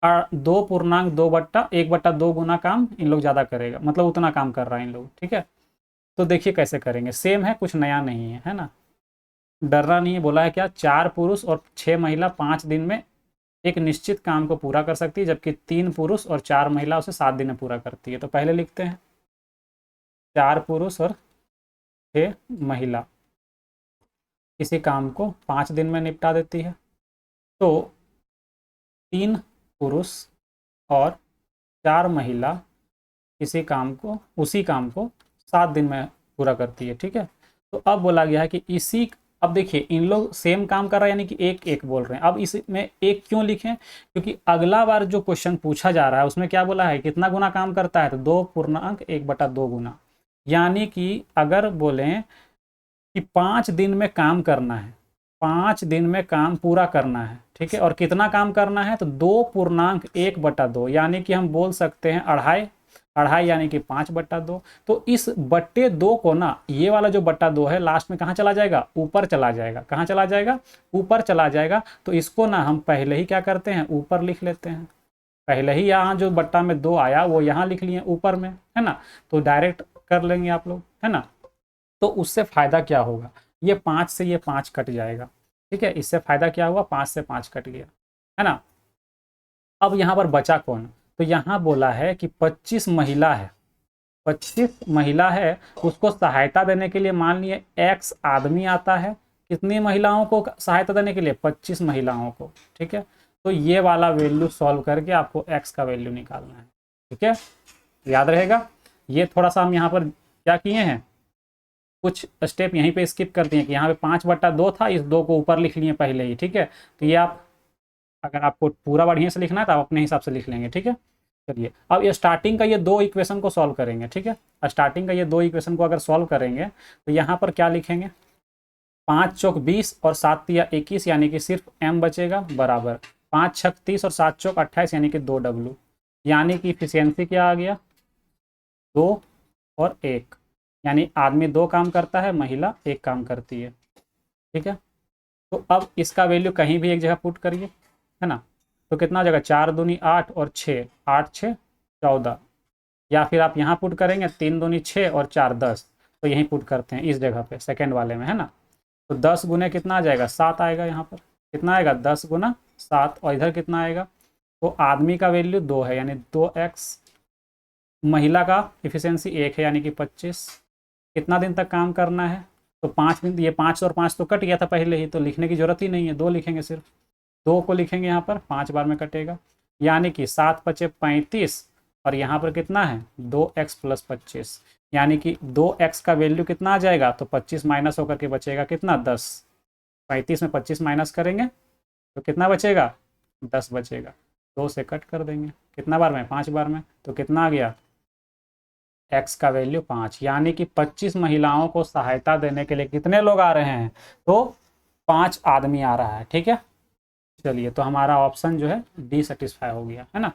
और 2.2/1/2 गुना काम इन लोग ज़्यादा करेगा, मतलब उतना काम कर रहा है इन लोग, ठीक है। तो देखिए कैसे करेंगे, सेम है, कुछ नया नहीं है ना, डरना नहीं है। बोला है क्या, 4 पुरुष और 6 महिला 5 दिन में एक निश्चित काम को पूरा कर सकती है, जबकि 3 पुरुष और 4 महिला उसे 7 दिन में पूरा करती है। तो पहले लिखते हैं 4 पुरुष और 6 महिला किसी काम को 5 दिन में निपटा देती है, तो 3 पुरुष और 4 महिला किसी काम को, उसी काम को 7 दिन में पूरा करती है, ठीक है। तो अब बोला गया है कि इसी, अब देखिए इन लोग सेम काम कर रहा है, यानी कि एक एक बोल रहे हैं। अब इसमें एक क्यों लिखें, क्योंकि अगला बार जो क्वेश्चन पूछा जा रहा है उसमें क्या बोला है, कितना गुना काम करता है, तो 2.1/2 गुना। यानी कि अगर बोलें कि 5 दिन में काम करना है, 5 दिन में काम पूरा करना है, ठीक है। और कितना काम करना है, तो 2.1/2, यानी कि हम बोल सकते हैं अढ़ाई, अढ़ाई यानी कि 5/2। तो इस बट्टे 2 को ना, ये वाला जो बट्टा 2 है लास्ट में कहाँ चला जाएगा, ऊपर चला जाएगा। कहाँ चला जाएगा, ऊपर चला जाएगा। तो इसको ना हम पहले ही क्या करते हैं, ऊपर लिख लेते हैं। पहले ही यहाँ जो बट्टा में 2 आया वो यहाँ लिख लिए ऊपर में, है ना। तो डायरेक्ट कर लेंगे आप लोग, है ना। तो उससे फायदा क्या होगा, ये 5 से ये 5 कट जाएगा, ठीक है। इससे फायदा क्या हुआ, 5 से 5 कट गया, है ना। अब यहाँ पर बचा कौन, तो यहाँ बोला है कि 25 महिला है, 25 महिला है। उसको सहायता देने के लिए मान लिए x आदमी आता है, कितनी महिलाओं को सहायता देने के लिए, 25 महिलाओं को, ठीक है। तो ये वाला वैल्यू सॉल्व करके आपको x का वैल्यू निकालना है, ठीक है। याद रहेगा। ये थोड़ा सा हम यहाँ पर क्या किए हैं, कुछ स्टेप यहीं पे स्किप कर दिए कि यहाँ पे 5/2 था, इस 2 को ऊपर लिख लिए पहले ही, ठीक है। तो ये आप अगर आपको पूरा बढ़िया से लिखना है तो आप अपने हिसाब से लिख लेंगे, ठीक है। चलिए अब ये स्टार्टिंग का ये 2 इक्वेशन को सॉल्व करेंगे, ठीक है। स्टार्टिंग का ये 2 इक्वेशन को अगर सॉल्व करेंगे तो यहाँ पर क्या लिखेंगे, 5 चौक 20 और 7 तिया 21, यानी कि सिर्फ m बचेगा, बराबर 5 छक 30 और 7 चौक 28, यानी कि 2w, यानी कि इफिशियंसी क्या आ गया, 2 और 1, यानी आदमी 2 काम करता है, महिला 1 काम करती है, ठीक है। तो अब इसका वैल्यू कहीं भी एक जगह पुट करिए, है ना। तो कितना हो जाएगा, 4 दूनी 8 और 6, 8 6 14, या फिर आप यहाँ पुट करेंगे 3 दूनी 6 और 4 10। तो यहीं पुट करते हैं इस जगह पे, सेकेंड वाले में, है ना। तो 10 गुने कितना आ जाएगा, 7 आएगा। यहाँ पर कितना आएगा, 10 गुना 7, और इधर कितना आएगा, तो आदमी का वैल्यू 2 है, यानी 2x, महिला का इफिशियंसी 1 है, यानी कि 25। कितना दिन तक काम करना है, तो 5 दिन। ये 5 और 5 तो कट गया था पहले ही, तो लिखने की जरूरत ही नहीं है, 2 लिखेंगे, सिर्फ 2 को लिखेंगे यहाँ पर, 5 बार में कटेगा, यानी कि 7 पचे 35, और यहाँ पर कितना है 2x + 25, यानी कि 2x का वैल्यू कितना आ जाएगा, तो 25 माइनस होकर के बचेगा कितना, 10। 35 में 25 माइनस करेंगे तो कितना बचेगा, 10 बचेगा। 2 से कट कर देंगे, कितना बार में, 5 बार में। तो कितना आ गया, x का वैल्यू 5, यानी कि 25 महिलाओं को सहायता देने के लिए कितने लोग आ रहे हैं, तो 5 आदमी आ रहा है, ठीक है। चलिए तो हमारा ऑप्शन जो है डी सेटिस्फाई हो गया, है ना।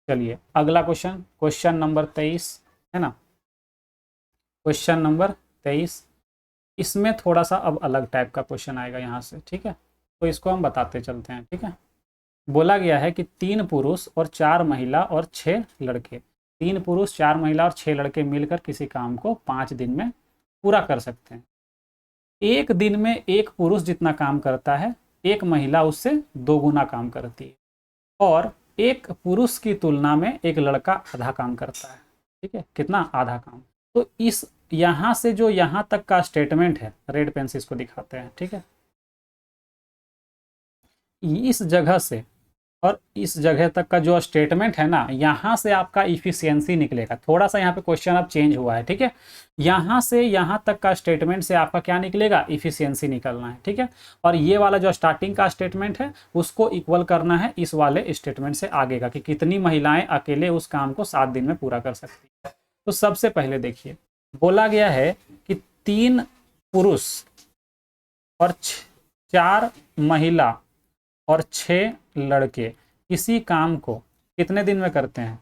चलिए अगला क्वेश्चन, क्वेश्चन नंबर 23, है ना। क्वेश्चन नंबर 23, इसमें थोड़ा सा अब अलग टाइप का क्वेश्चन आएगा यहाँ से, ठीक है। तो इसको हम बताते चलते हैं, ठीक है। बोला गया है कि 3 पुरुष और 4 महिला और 6 लड़के, 3 पुरुष 4 महिला और 6 लड़के मिलकर किसी काम को 5 दिन में पूरा कर सकते हैं। एक दिन में एक पुरुष जितना काम करता है, एक महिला उससे 2 गुना काम करती है, और एक पुरुष की तुलना में एक लड़का आधा काम करता है, ठीक है। कितना, आधा काम। तो इस यहाँ से जो यहाँ तक का स्टेटमेंट है, रेड पेन से इसको दिखाते हैं, ठीक है। इस जगह से और इस जगह तक का जो स्टेटमेंट है ना, यहाँ से आपका इफिशियंसी निकलेगा। थोड़ा सा यहाँ पे क्वेश्चन अब चेंज हुआ है, ठीक है। यहाँ से यहाँ तक का स्टेटमेंट से आपका क्या निकलेगा, इफिशियंसी निकलना है, ठीक है। और ये वाला जो स्टार्टिंग का स्टेटमेंट है उसको इक्वल करना है इस वाले स्टेटमेंट से आगे का, कि कितनी महिलाएं अकेले उस काम को 7 दिन में पूरा कर सकती है। तो सबसे पहले देखिए, बोला गया है कि 3 पुरुष और 4 महिला और 6 लड़के इसी काम को कितने दिन में करते हैं,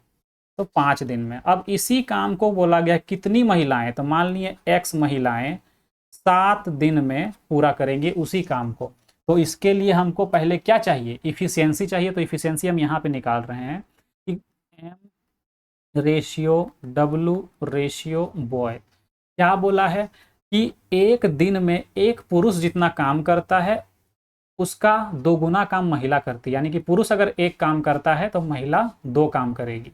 तो 5 दिन में। अब इसी काम को बोला गया कितनी महिलाएं, तो मान लिए x महिलाएं 7 दिन में पूरा करेंगी उसी काम को। तो इसके लिए हमको पहले क्या चाहिए, इफिशियंसी चाहिए। तो इफिशियंसी हम यहाँ पे निकाल रहे हैं कि m/w/बॉय। क्या बोला है कि एक दिन में एक पुरुष जितना काम करता है उसका 2 गुना काम महिला करती है, यानी कि पुरुष अगर 1 काम करता है तो महिला 2 काम करेगी।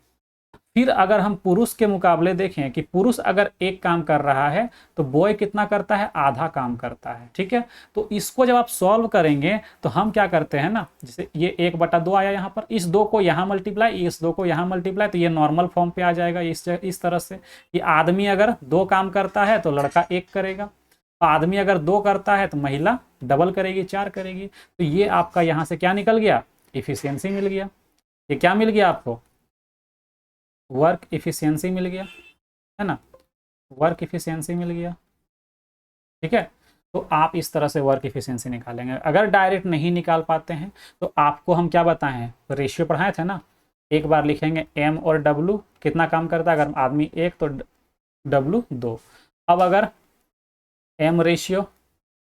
फिर अगर हम पुरुष के मुकाबले देखें कि पुरुष अगर 1 काम कर रहा है तो बॉय कितना करता है, आधा काम करता है, ठीक है। तो इसको जब आप सॉल्व करेंगे तो हम क्या करते हैं ना, जैसे ये 1/2 आया यहाँ पर, इस 2 को यहाँ मल्टीप्लाई, इस 2 को यहाँ मल्टीप्लाई, तो ये नॉर्मल फॉर्म पे आ जाएगा इस तरह से कि आदमी अगर 2 काम करता है तो लड़का 1 करेगा, आदमी अगर 2 करता है तो महिला डबल करेगी, 4 करेगी। तो ये आपका यहाँ से क्या निकल गया, इफिशियंसी मिल गया। ये क्या मिल गया आपको, वर्क इफिशियंसी मिल गया, है ना। वर्क इफिशियंसी मिल गया, ठीक है। तो आप इस तरह से वर्क इफिशियंसी निकालेंगे। अगर डायरेक्ट नहीं निकाल पाते हैं तो आपको हम क्या बताए हैं, रेशियो पढ़ाए थे ना, एक बार लिखेंगे एम और डब्लू कितना काम करता है, अगर आदमी एक तो डब्लू दो। अब अगर एम रेशियो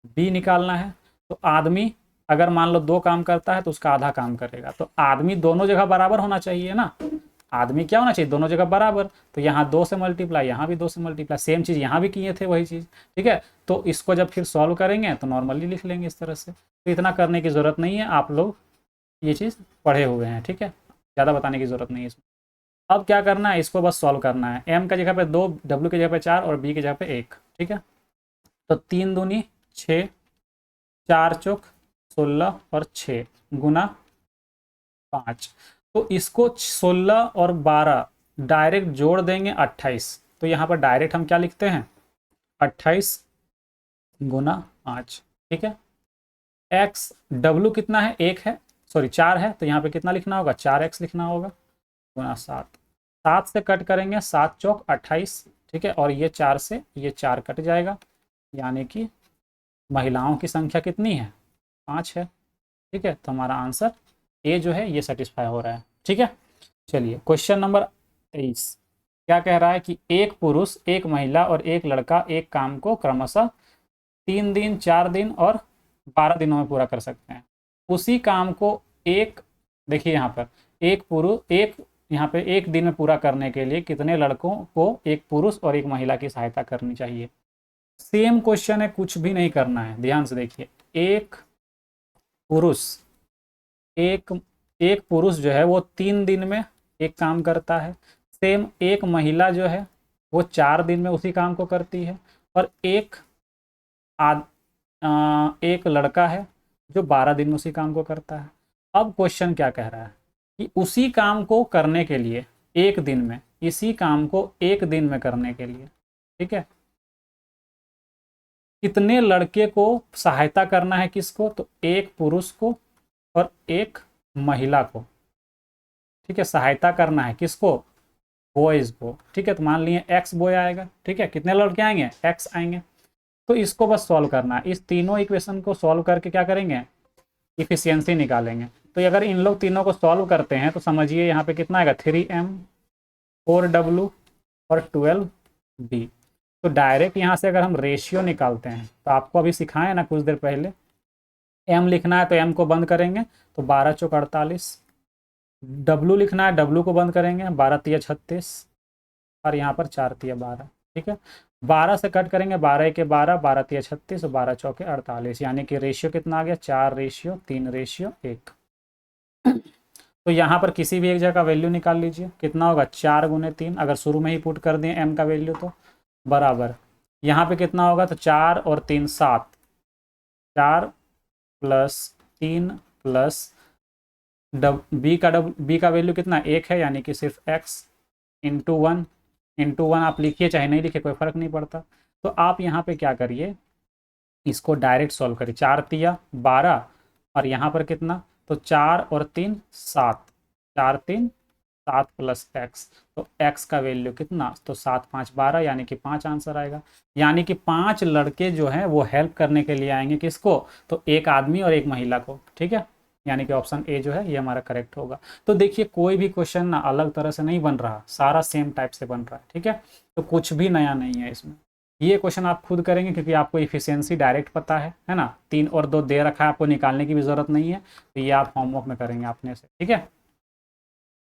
बी निकालना है तो आदमी अगर मान लो दो काम करता है तो उसका आधा काम करेगा, तो आदमी दोनों जगह बराबर होना चाहिए ना, आदमी क्या होना चाहिए, दोनों जगह बराबर। तो यहाँ 2 से मल्टीप्लाई, यहाँ भी 2 से मल्टीप्लाई, सेम चीज़ यहाँ भी किए थे वही चीज़, ठीक है। तो इसको जब फिर सॉल्व करेंगे तो नॉर्मली लिख लेंगे इस तरह से। तो इतना करने की ज़रूरत नहीं है, आप लोग ये चीज़ पढ़े हुए हैं, ठीक है, ज़्यादा बताने की ज़रूरत नहीं है इसमें। अब क्या करना है, इसको बस सॉल्व करना है। एम की जगह पे 2, डब्ल्यू की जगह पे 4 और बी की जगह पे 1, ठीक है। तो 3 दूनी 6, 4 चौक 16 और 6 गुना 5। तो इसको 16 और 12 डायरेक्ट जोड़ देंगे 28। तो यहाँ पर डायरेक्ट हम क्या लिखते हैं, 28 गुना 5, ठीक है। एक्स डब्लू कितना है, 1 है, सॉरी 4 है, तो यहाँ पे कितना लिखना होगा, 4x लिखना होगा गुना 7। 7 से कट करेंगे, 7 चौक 28, ठीक है, और ये 4 से ये 4 कट जाएगा, यानी कि महिलाओं की संख्या कितनी है, 5 है, ठीक है। तो हमारा आंसर ए जो है ये सेटिस्फाई हो रहा है, ठीक है। चलिए क्वेश्चन नंबर 23 क्या कह रहा है कि एक पुरुष, एक महिला और एक लड़का एक काम को क्रमशः 3 दिन, 4 दिन और 12 दिनों में पूरा कर सकते हैं। उसी काम को एक, देखिए यहाँ पर एक पुरुष, एक यहाँ पे एक दिन में पूरा करने के लिए कितने लड़कों को, एक पुरुष और एक महिला की सहायता करनी चाहिए। सेम क्वेश्चन है, कुछ भी नहीं करना है, ध्यान से देखिए। एक पुरुष, एक पुरुष जो है वो 3 दिन में एक काम करता है, सेम एक महिला जो है वो 4 दिन में उसी काम को करती है, और एक लड़का है जो 12 दिन में उसी काम को करता है। अब क्वेश्चन क्या कह रहा है कि उसी काम को करने के लिए एक दिन में, इसी काम को एक दिन में करने के लिए, ठीक है, कितने लड़के को सहायता करना है, किसको, तो एक पुरुष को और एक महिला को, ठीक है, सहायता करना है किसको, बॉयज को, ठीक है। तो मान लिए एक्स बॉय आएगा, ठीक है, कितने लड़के आएंगे, एक्स आएंगे। तो इसको बस सॉल्व करना है, इस तीनों इक्वेशन को सॉल्व करके क्या करेंगे, इफिशियंसी निकालेंगे। तो अगर इन लोग तीनों को सॉल्व करते हैं तो समझिए यहाँ पे कितना आएगा, 3m 4w और 12b। तो डायरेक्ट यहाँ से अगर हम रेशियो निकालते हैं तो आपको अभी सिखाए ना कुछ देर पहले, m लिखना है तो m को बंद करेंगे तो 12 चौक 48, w लिखना है, w को बंद करेंगे 12 तिया 36 और यहाँ पर 4 तिया 12, ठीक है। 12 से कट करेंगे, 12 के 12, 12 तिया 36 और 12 चौके 48, यानी कि रेशियो कितना आ गया, 4:3:1। तो यहाँ पर किसी भी एक जगह का वैल्यू निकाल लीजिए, कितना होगा, 4 गुने 3, अगर शुरू में ही पुट कर दें m का वैल्यू तो बराबर, यहाँ पे कितना होगा, तो 4 और 3 7, 4 + 3 + b का वैल्यू कितना, 1 है, यानी कि सिर्फ x इंटू 1 आप लिखिए चाहे नहीं लिखिए कोई फ़र्क नहीं पड़ता। तो आप यहाँ पे क्या करिए, इसको डायरेक्ट सॉल्व करिए, 4 तिया 12 और यहाँ पर कितना, तो 4 और 3 7, 4 3 7 + x, तो x का वैल्यू कितना, तो 7 5 12, यानी कि 5 आंसर आएगा। यानी कि 5 लड़के जो हैं वो हेल्प करने के लिए आएंगे, किसको, तो एक आदमी और एक महिला को, ठीक है। यानी कि ऑप्शन ए जो है ये हमारा करेक्ट होगा। तो देखिए कोई भी क्वेश्चन ना अलग तरह से नहीं बन रहा, सारा सेम टाइप से बन रहा है, ठीक है। तो कुछ भी नया नहीं है इसमें। ये क्वेश्चन आप खुद करेंगे क्योंकि आपको इफिशियंसी डायरेक्ट पता है ना, 3 और 2 दे रखा है, आपको निकालने की भी ज़रूरत नहीं है। तो ये आप होमवर्क में करेंगे अपने से, ठीक है।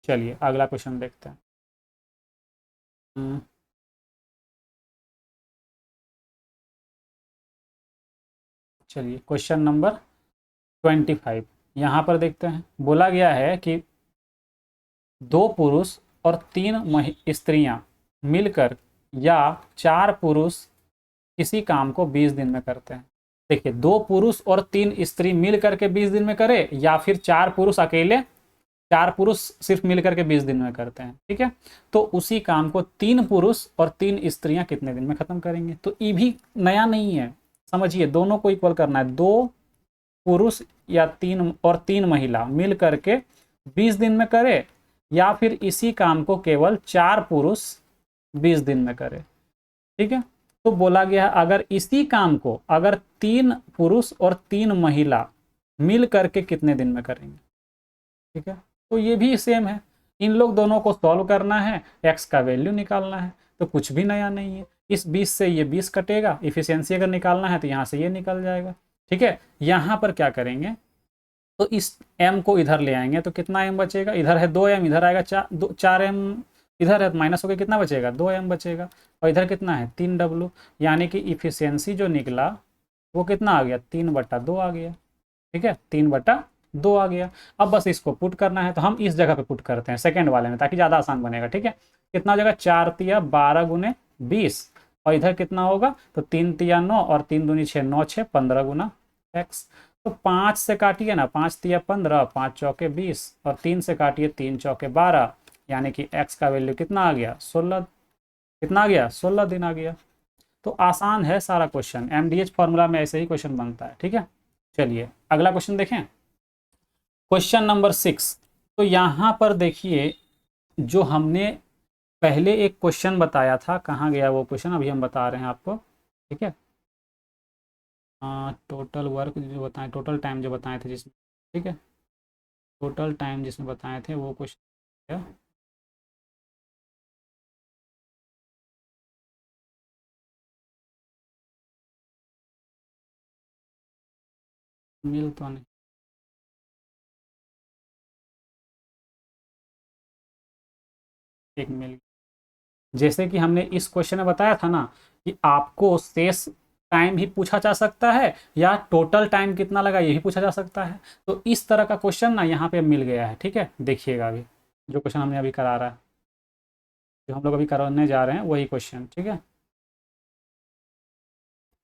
चलिए अगला क्वेश्चन देखते हैं। चलिए क्वेश्चन नंबर 25 यहाँ पर देखते हैं। बोला गया है कि 2 पुरुष और 3 स्त्रियां मिलकर या 4 पुरुष किसी काम को 20 दिन में करते हैं। देखिए 2 पुरुष और 3 स्त्री मिल करके 20 दिन में करे, या फिर 4 पुरुष अकेले, 4 पुरुष सिर्फ मिल करके 20 दिन में करते हैं, ठीक है। तो उसी काम को 3 पुरुष और 3 स्त्रियां कितने दिन में खत्म करेंगे। तो ये भी नया नहीं है, समझिए दोनों को इक्वल करना है। 2 पुरुष या 3 महिला मिल करके 20 दिन में करे, या फिर इसी काम को केवल 4 पुरुष 20 दिन में करे, ठीक है। तो बोला गया है अगर इसी काम को अगर 3 पुरुष और 3 महिला मिल करके कितने दिन में करेंगे। ठीक है, तो ये भी सेम है, इन लोग दोनों को सॉल्व करना है, एक्स का वैल्यू निकालना है, तो कुछ भी नया नहीं है। इस 20 से ये 20 कटेगा, इफिशियंसी अगर निकालना है तो यहाँ से ये निकल जाएगा। ठीक है, यहाँ पर क्या करेंगे, तो इस m को इधर ले आएंगे तो कितना m बचेगा, इधर है 2m, इधर आएगा 4m, इधर है माइनस होकर कितना बचेगा, 2m बचेगा, और इधर कितना है 3w, यानी कि इफिशियंसी जो निकला वो कितना आ गया, 3/2 आ गया। ठीक है, 3/2 आ गया। अब बस इसको पुट करना है, तो हम इस जगह पे पुट करते हैं सेकंड वाले में, ताकि ज़्यादा आसान बनेगा। ठीक है, कितना हो जाएगा, 4 तिया 12 गुने 20, और इधर कितना होगा, तो 3 तिया 9 और 3 दूनी 6, 9 6 15 गुना x। तो 5 से काटिए ना, 5 तिया 15, 5 चौके 20, और 3 से काटिए 3 चौके 12, यानी कि x का वैल्यू कितना आ गया, 16। कितना आ गया, 16 दिन आ गया। तो आसान है सारा क्वेश्चन, MDH फॉर्मूला में ऐसे ही क्वेश्चन बनता है। ठीक है, चलिए अगला क्वेश्चन देखें, क्वेश्चन नंबर 6। तो यहाँ पर देखिए, जो हमने पहले एक क्वेश्चन बताया था, कहाँ गया वो क्वेश्चन, अभी हम बता रहे हैं आपको। ठीक है, टोटल वर्क जो बताएं, टोटल टाइम जो बताए थे जिसमें, ठीक है, टोटल टाइम जिसमें बताए थे वो क्वेश्चन है। मिल तो नहीं, एक मिल, जैसे कि हमने इस क्वेश्चन में बताया था ना कि आपको शेष टाइम ही पूछा जा सकता है या टोटल टाइम कितना लगा ये भी पूछा जा सकता है। तो इस तरह का क्वेश्चन ना यहाँ पे मिल गया है। ठीक है, देखिएगा अभी जो क्वेश्चन हमने अभी करा रहा है, जो हम लोग अभी कराने जा रहे हैं वही क्वेश्चन। ठीक है,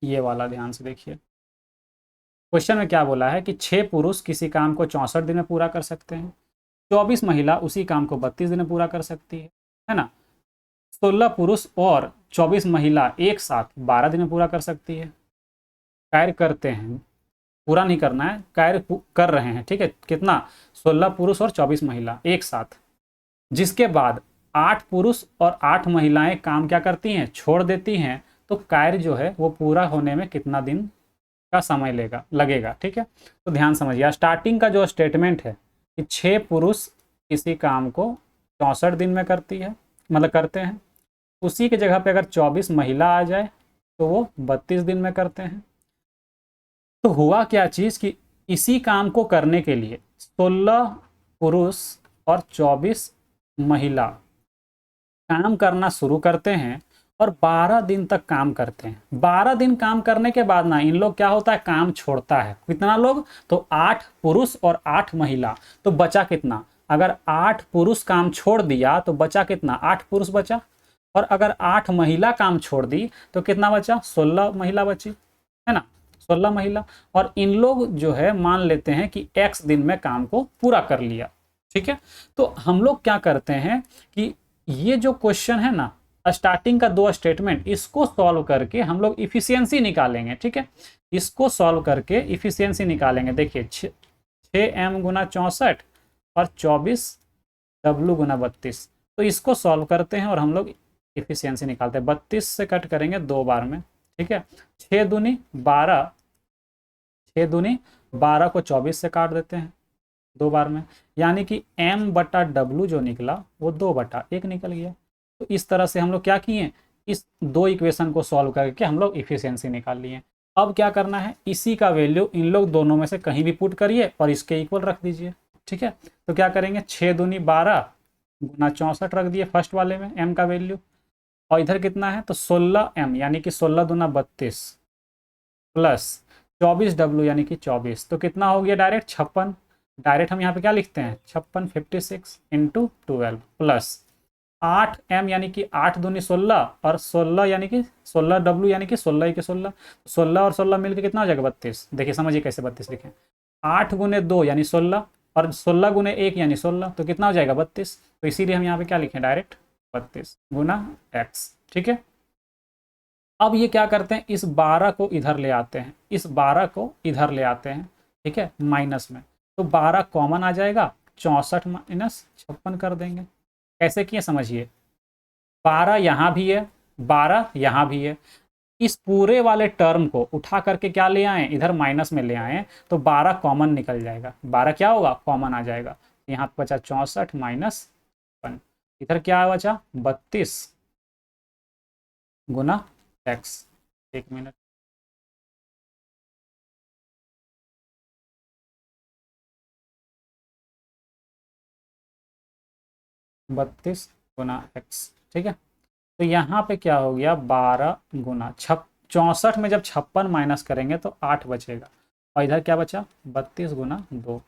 ये वाला ध्यान से देखिए, क्वेश्चन में क्या बोला है कि 6 पुरुष किसी काम को 64 दिन में पूरा कर सकते हैं, 24 महिला उसी काम को 32 दिन में पूरा कर सकती है ना। 16 पुरुष और 24 महिला एक साथ 12 दिन में पूरा कर सकती है। कार्य करते हैं, पूरा नहीं करना है, कार्य कर रहे हैं। ठीक है, कितना, 16 पुरुष और 24 महिला एक साथ, जिसके बाद 8 पुरुष और 8 महिलाएं काम क्या करती हैं, छोड़ देती हैं, तो कार्य जो है वो पूरा होने में कितना दिन का समय लगेगा। ठीक है, तो ध्यान समझिए, स्टार्टिंग का जो स्टेटमेंट है कि 6 पुरुष किसी काम को 64 दिन में करती है, मतलब करते हैं, उसी की जगह पे अगर 24 महिला आ जाए तो वो 32 दिन में करते हैं। तो हुआ क्या चीज़ कि इसी काम को करने के लिए 16 पुरुष और 24 महिला काम करना शुरू करते हैं और 12 दिन तक काम करते हैं। 12 दिन काम करने के बाद ना इन लोग क्या होता है, काम छोड़ता है। कितना लोग, तो 8 पुरुष और 8 महिला, तो बचा कितना, अगर 8 पुरुष काम छोड़ दिया तो बचा कितना, 8 पुरुष बचा, और अगर 8 महिला काम छोड़ दी तो कितना बचा, 16 महिला बची, है ना, 16 महिला। और इन लोग जो है मान लेते हैं कि x दिन में काम को पूरा कर लिया। ठीक है, तो हम लोग क्या करते हैं कि ये जो क्वेश्चन है ना, स्टार्टिंग का 2 स्टेटमेंट, इसको सॉल्व करके हम लोग इफिशियंसी निकालेंगे। ठीक है, इसको सॉल्व करके इफिशियंसी निकालेंगे। देखिए 6m गुना 64 और 24w गुना 32, तो इसको सॉल्व करते हैं और हम लोग इफिशियंसी निकालते हैं। 32 से कट करेंगे 2 बार में। ठीक है, 6 दूनी 12, 6 दूनी 12 को 24 से काट देते हैं 2 बार में, यानी कि m/w जो निकला वो 2/1 निकल गया। तो इस तरह से हम लोग क्या किए, इस 2 इक्वेशन को सॉल्व करके हम लोग इफिशियंसी निकाल लिए। अब क्या करना है, इसी का वैल्यू इन लोग दोनों में से कहीं भी पुट करिए और इसके इक्वल रख दीजिए। ठीक है, तो क्या करेंगे, 6 दूनी 12 गुना 64 रख दिए फर्स्ट वाले में m का वैल्यू, और इधर कितना है, तो 16m यानी कि 16 दूना 32 प्लस 24w यानी कि 24, तो कितना हो गया डायरेक्ट 56। डायरेक्ट हम यहाँ पे क्या लिखते हैं, 56 56 इंटू 12 प्लस 8m यानी कि 8 दूनी 16 और 16 यानी कि 16w यानी कि 16 के 16, 16 और 16 मिलकर कितना हो जाएगा 32। देखिए समझिए कैसे 32 लिखें, 8 गुने 2 यानी 16 और 16 गुने 1 यानी 16, तो कितना हो जाएगा 32। तो इसीलिए हम यहाँ पे क्या लिखें, डायरेक्ट 32 गुना x। ठीक है, अब ये क्या करते हैं, इस 12 को इधर ले आते हैं, इस 12 को इधर ले आते हैं। ठीक है, माइनस में, तो 12 कॉमन आ जाएगा, 64 माइनस 56 कर देंगे। कैसे किए समझिए, 12 यहाँ भी है, 12 यहाँ भी है, इस पूरे वाले टर्म को उठा करके क्या ले आए, इधर माइनस में ले आए, तो 12 कॉमन निकल जाएगा। 12 क्या होगा, कॉमन आ जाएगा। यहाँ पे बचा 64 माइनस 1, इधर क्या बचा 32 गुना x। एक मिनट, 32 गुना x, ठीक है। तो यहाँ पे क्या हो गया 12 गुना 64 में जब 56 माइनस करेंगे तो 8 बचेगा, और इधर क्या बचा 32 गुना 2,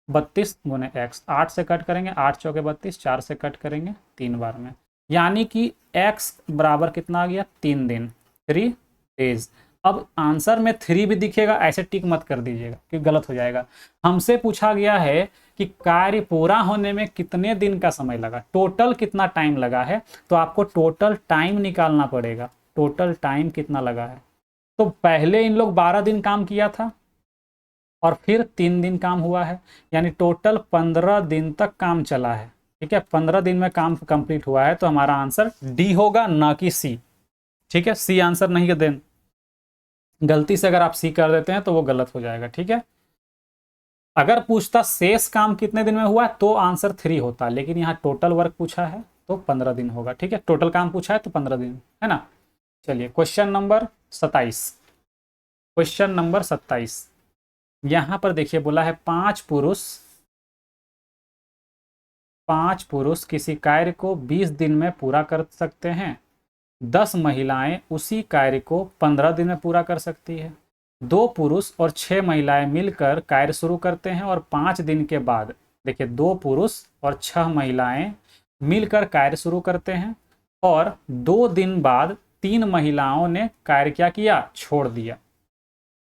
32 गुने x, 8 से कट करेंगे, 8 चौके 32, 4 से कट करेंगे 3 बार में, यानी कि x बराबर कितना आ गया 3 दिन, 3 डेज। अब आंसर में 3 भी दिखेगा, ऐसे टिक मत कर दीजिएगा क्योंकि गलत हो जाएगा। हमसे पूछा गया है कि कार्य पूरा होने में कितने दिन का समय लगा, टोटल कितना टाइम लगा है, तो आपको टोटल टाइम निकालना पड़ेगा, टोटल टाइम कितना लगा है। तो पहले इन लोग 12 दिन काम किया था और फिर 3 दिन काम हुआ है, यानी टोटल 15 दिन तक काम चला है, ठीक है। 15 दिन में काम कंप्लीट हुआ है, तो हमारा आंसर डी होगा, ना कि सी, ठीक है। सी आंसर नहीं दें, गलती से अगर आप सी कर देते हैं तो वो गलत हो जाएगा, ठीक है। अगर पूछता शेष काम कितने दिन में हुआ है तो आंसर 3 होता, लेकिन यहाँ टोटल वर्क पूछा है तो 15 दिन होगा, ठीक है। टोटल काम पूछा है तो 15 दिन है ना। चलिए क्वेश्चन नंबर 27, क्वेश्चन नंबर 27 यहाँ पर देखिए बोला है पांच पुरुष किसी कार्य को 20 दिन में पूरा कर सकते हैं, 10 महिलाएं उसी कार्य को 15 दिन में पूरा कर सकती है। 2 पुरुष और 6 महिलाएं मिलकर कार्य शुरू करते हैं और 5 दिन के बाद, देखिए 2 पुरुष और 6 महिलाएं मिलकर कार्य शुरू करते हैं और 2 दिन बाद 3 महिलाओं ने कार्य क्या किया, छोड़ दिया।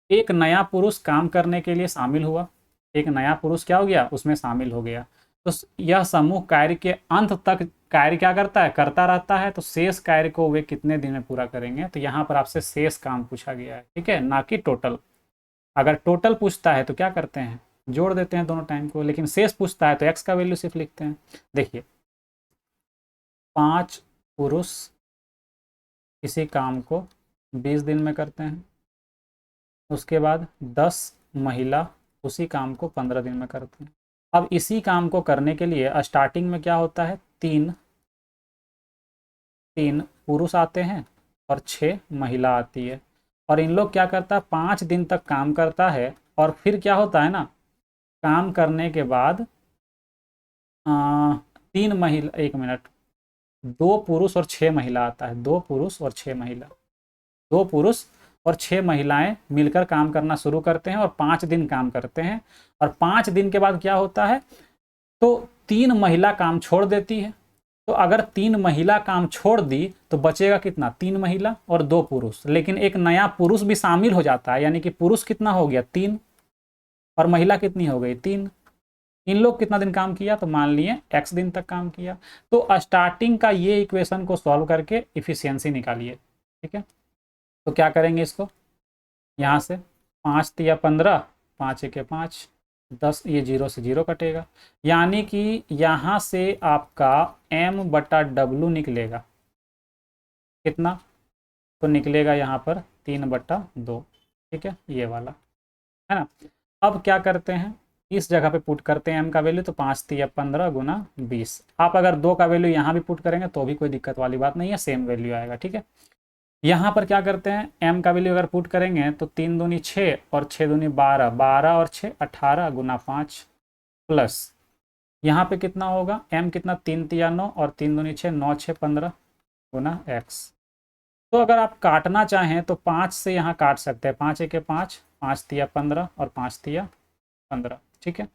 एक नया पुरुष काम करने के लिए शामिल हुआ, एक नया पुरुष क्या हो गया, उसमें शामिल हो गया। तो यह समूह कार्य के अंत तक कार्य क्या करता है, करता रहता है। तो शेष कार्य को वे कितने दिन में पूरा करेंगे, तो यहाँ पर आपसे शेष काम पूछा गया है, ठीक है, ना कि टोटल। अगर टोटल पूछता है तो क्या करते हैं, जोड़ देते हैं दोनों टाइम को, लेकिन शेष पूछता है तो एक्स का वैल्यू सिर्फ लिखते हैं। देखिए 5 पुरुष इसी काम को 20 दिन में करते हैं, उसके बाद 10 महिला उसी काम को 15 दिन में करते हैं। अब इसी काम को करने के लिए स्टार्टिंग में क्या होता है, तीन पुरुष आते हैं और 6 महिला आती है, और इन लोग क्या करता है 5 दिन तक काम करता है, और फिर क्या होता है ना, काम करने के बाद 3 महिला, एक मिनट, 2 पुरुष और 6 महिला आता है, 2 पुरुष और 6 महिला, 2 पुरुष और 6 महिलाएं मिलकर काम करना शुरू करते हैं और 5 दिन काम करते हैं, और 5 दिन के बाद क्या होता है, तो 3 महिला काम छोड़ देती है। तो अगर 3 महिला काम छोड़ दी तो बचेगा कितना, 3 महिला और 2 पुरुष, लेकिन एक नया पुरुष भी शामिल हो जाता है, यानी कि पुरुष कितना हो गया 3 और महिला कितनी हो गई 3। इन लोग कितना दिन काम किया, तो मान लिए x दिन तक काम किया। तो स्टार्टिंग का ये इक्वेशन को सॉल्व करके इफिशियंसी निकालिए, ठीक है। तो क्या करेंगे इसको, यहाँ से 5 तिया 15, 5 एके 5, 10, ये 0 से 0 कटेगा, यानी कि यहाँ से आपका m/w निकलेगा कितना, तो निकलेगा यहाँ पर 3/2, ठीक है, ये वाला है ना। अब क्या करते हैं, इस जगह पे पुट करते हैं m का वैल्यू, तो 5 तिया 15 गुना 20। आप अगर 2 का वैल्यू यहाँ भी पुट करेंगे तो भी कोई दिक्कत वाली बात नहीं है, सेम वैल्यू आएगा, ठीक है। यहाँ पर क्या करते हैं, m का वैल्यू अगर पुट करेंगे तो 3 दूनी 6 और 6 दूनी 12, 12 और 6 18 गुना 5 प्लस यहाँ पे कितना होगा, m कितना 3 तिया 9 और 3 दूनी 6, 9 6 15 गुना x। तो अगर आप काटना चाहें तो 5 से यहाँ काट सकते हैं, 5 एके 5, 5 तिया 15 और 5 तिया 15, ठीक है।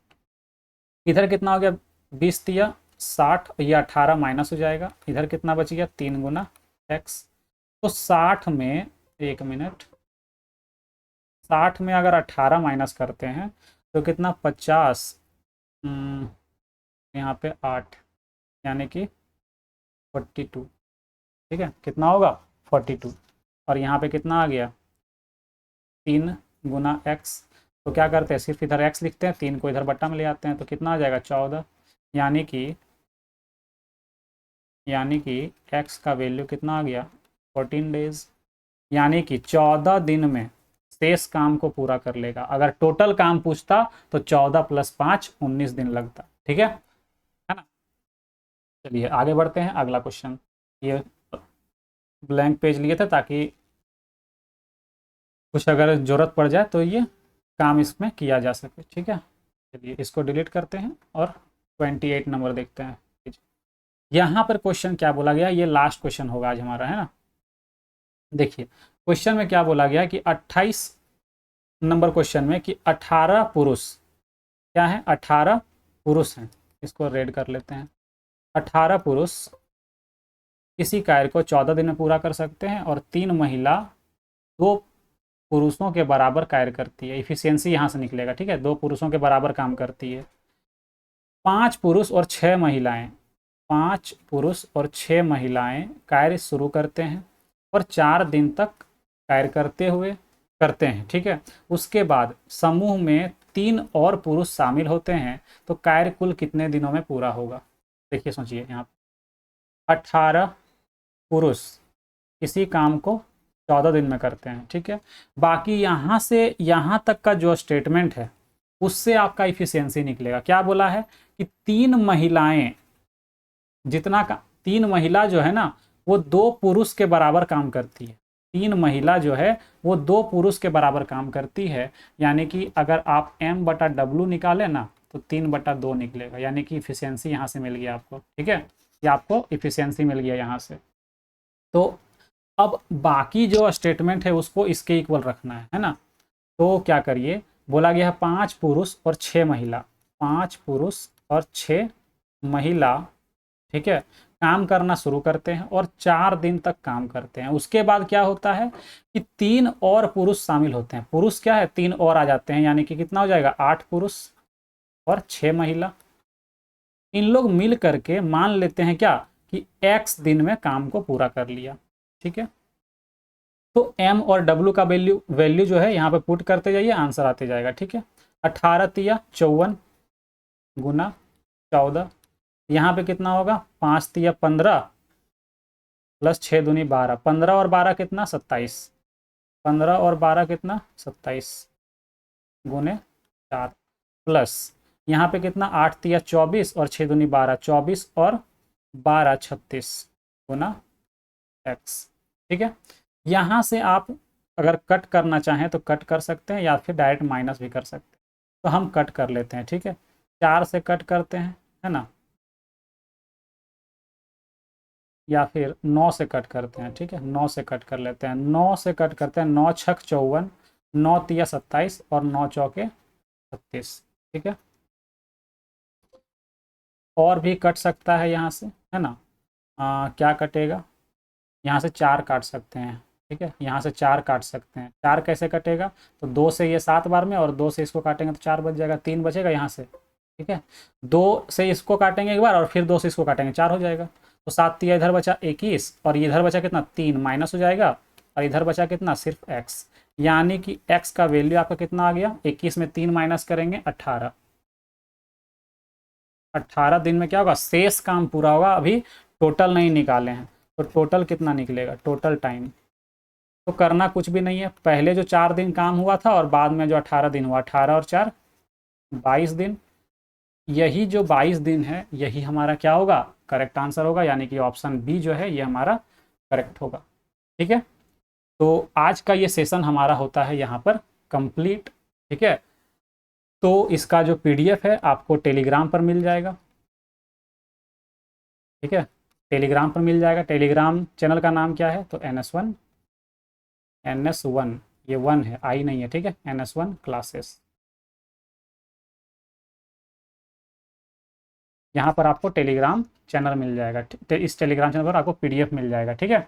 इधर कितना हो गया 20 तिया 60, ये 18 माइनस हो जाएगा, इधर कितना बच गया 3 गुना x। तो 60 में, एक मिनट, 60 में अगर 18 माइनस करते हैं तो कितना 50, यहाँ पे 8, यानी कि 42, ठीक है, कितना होगा 42, और यहाँ पे कितना आ गया 3 गुना x। तो क्या करते हैं, सिर्फ इधर x लिखते हैं, 3 को इधर बट्टा में ले आते हैं, तो कितना आ जाएगा 14, यानी कि x का वैल्यू कितना आ गया 14 डेज, यानी कि 14 दिन में शेष काम को पूरा कर लेगा। अगर टोटल काम पूछता तो 14 + 5 19 दिन लगता। ठीक है ना। चलिए आगे बढ़ते हैं, अगला क्वेश्चन। ये ब्लैंक पेज लिए थे ताकि कुछ अगर ज़रूरत पड़ जाए तो ये काम इसमें किया जा सके। ठीक है, चलिए इसको डिलीट करते हैं और 28 नंबर देखते हैं। यहाँ पर क्वेश्चन क्या बोला गया, ये लास्ट क्वेश्चन होगा आज हमारा, है ना। देखिए क्वेश्चन में क्या बोला गया कि 28 नंबर क्वेश्चन में कि 18 पुरुष, क्या है 18 पुरुष हैं, इसको रेड कर लेते हैं। 18 पुरुष किसी कार्य को 14 दिन में पूरा कर सकते हैं और 3 महिला 2 पुरुषों के बराबर कार्य करती है। इफिशियंसी यहाँ से निकलेगा। ठीक है, 2 पुरुषों के बराबर काम करती है। 5 पुरुष और 6 महिलाएं, 5 पुरुष और 6 महिलाएं कार्य शुरू करते हैं और 4 दिन तक कार्य करते हैं। ठीक है, उसके बाद समूह में 3 और पुरुष शामिल होते हैं तो कार्य कुल कितने दिनों में पूरा होगा। देखिए सोचिए, यहाँ 18 पुरुष किसी काम को 14 दिन में करते हैं। ठीक है, बाकी यहाँ से यहाँ तक का जो स्टेटमेंट है उससे आपका इफिशियंसी निकलेगा। क्या बोला है कि 3 महिलाएं, जितना का 3 महिला जो है ना वो 2 पुरुष के बराबर काम करती है। 3 महिला जो है वो 2 पुरुष के बराबर काम करती है। यानी कि अगर आप M/W निकालें ना तो 3/2 निकलेगा। यानी कि इफिशियंसी यहाँ से मिल गया आपको। ठीक है, ये आपको इफिशियंसी मिल गया यहाँ से। तो अब बाकी जो स्टेटमेंट है उसको इसके इक्वल रखना है ना। तो क्या करिए, बोला गया है 5 पुरुष और 6 महिला, 5 पुरुष और 6 महिला, ठीक है, काम करना शुरू करते हैं और 4 दिन तक काम करते हैं। उसके बाद क्या होता है कि 3 और पुरुष शामिल होते हैं। पुरुष क्या है, 3 और आ जाते हैं, यानी कि कितना हो जाएगा 8 पुरुष और 6 महिला। इन लोग मिल करके मान लेते हैं क्या कि x दिन में काम को पूरा कर लिया। ठीक है, तो m और w का वैल्यू जो है यहाँ पे पुट करते जाइए, आंसर आते जाएगा। ठीक है, 18 तिया 54 गुना 14, यहाँ पे कितना होगा 5 तिया 15 प्लस 6 दूनी 12, 15 और 12 कितना 27, 15 और 12 कितना 27 गुने 4 प्लस यहाँ पे कितना 8 तिया 24 और 6 दूनी 12, 24 और 12 36 गुना x। ठीक है, यहाँ से आप अगर कट करना चाहें तो कट कर सकते हैं या फिर डायरेक्ट माइनस भी कर सकते हैं। तो हम कट कर लेते हैं। ठीक है, 4 से कट करते हैं, है ना, या फिर 9 से कट करते हैं। ठीक है, 9 से कट कर लेते हैं, 9 से कट करते हैं, 9 छक 54, 9 तिया 27 और 9 चौके 36। ठीक है, और भी कट सकता है यहाँ से, है ना। क्या कटेगा, यहाँ से 4 काट सकते हैं। ठीक है, यहाँ से 4 काट सकते हैं। 4 कैसे कटेगा, तो 2 से ये 7 बार में और 2 से इसको काटेंगे तो 4 बच जाएगा, 3 बचेगा यहाँ से। ठीक है, 2 से इसको काटेंगे एक बार और फिर 2 से इसको काटेंगे, 4 हो जाएगा। तो 7 तिया इधर बचा 21 और इधर बचा कितना 3, माइनस हो जाएगा और इधर बचा कितना सिर्फ x। यानी कि x का वैल्यू आपका कितना आ गया, 21 में 3 माइनस करेंगे 18। 18 दिन में क्या होगा, शेष काम पूरा होगा। अभी टोटल नहीं निकाले हैं तो टोटल कितना निकलेगा, टोटल टाइम तो करना कुछ भी नहीं है। पहले जो 4 दिन काम हुआ था और बाद में जो 18 दिन हुआ, 18 और 4 22 दिन। यही जो 22 दिन है यही हमारा क्या होगा, करेक्ट आंसर होगा। यानी कि ऑप्शन बी जो है ये हमारा करेक्ट होगा। ठीक है, तो आज का ये सेशन हमारा होता है यहाँ पर कंप्लीट। ठीक है, तो इसका जो PDF है आपको टेलीग्राम पर मिल जाएगा। ठीक है, टेलीग्राम पर मिल जाएगा। टेलीग्राम चैनल का नाम क्या है, तो NS1, ये 1 है, I नहीं है। ठीक है, NS1 क्लासेस। यहाँ पर आपको टेलीग्राम चैनल मिल जाएगा। इस टेलीग्राम चैनल पर आपको PDF मिल जाएगा। ठीक है,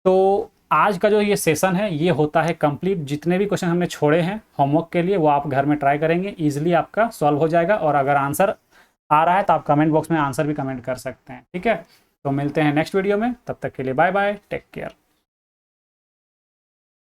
तो आज का जो ये सेशन है ये होता है कंप्लीट। जितने भी क्वेश्चन हमने छोड़े हैं होमवर्क के लिए वो आप घर में ट्राई करेंगे, ईजिली आपका सॉल्व हो जाएगा। और अगर आंसर आ रहा है तो आप कमेंट बॉक्स में आंसर भी कमेंट कर सकते हैं। ठीक है, तो मिलते हैं नेक्स्ट वीडियो में, तब तक के लिए बाय बाय, टेक केयर।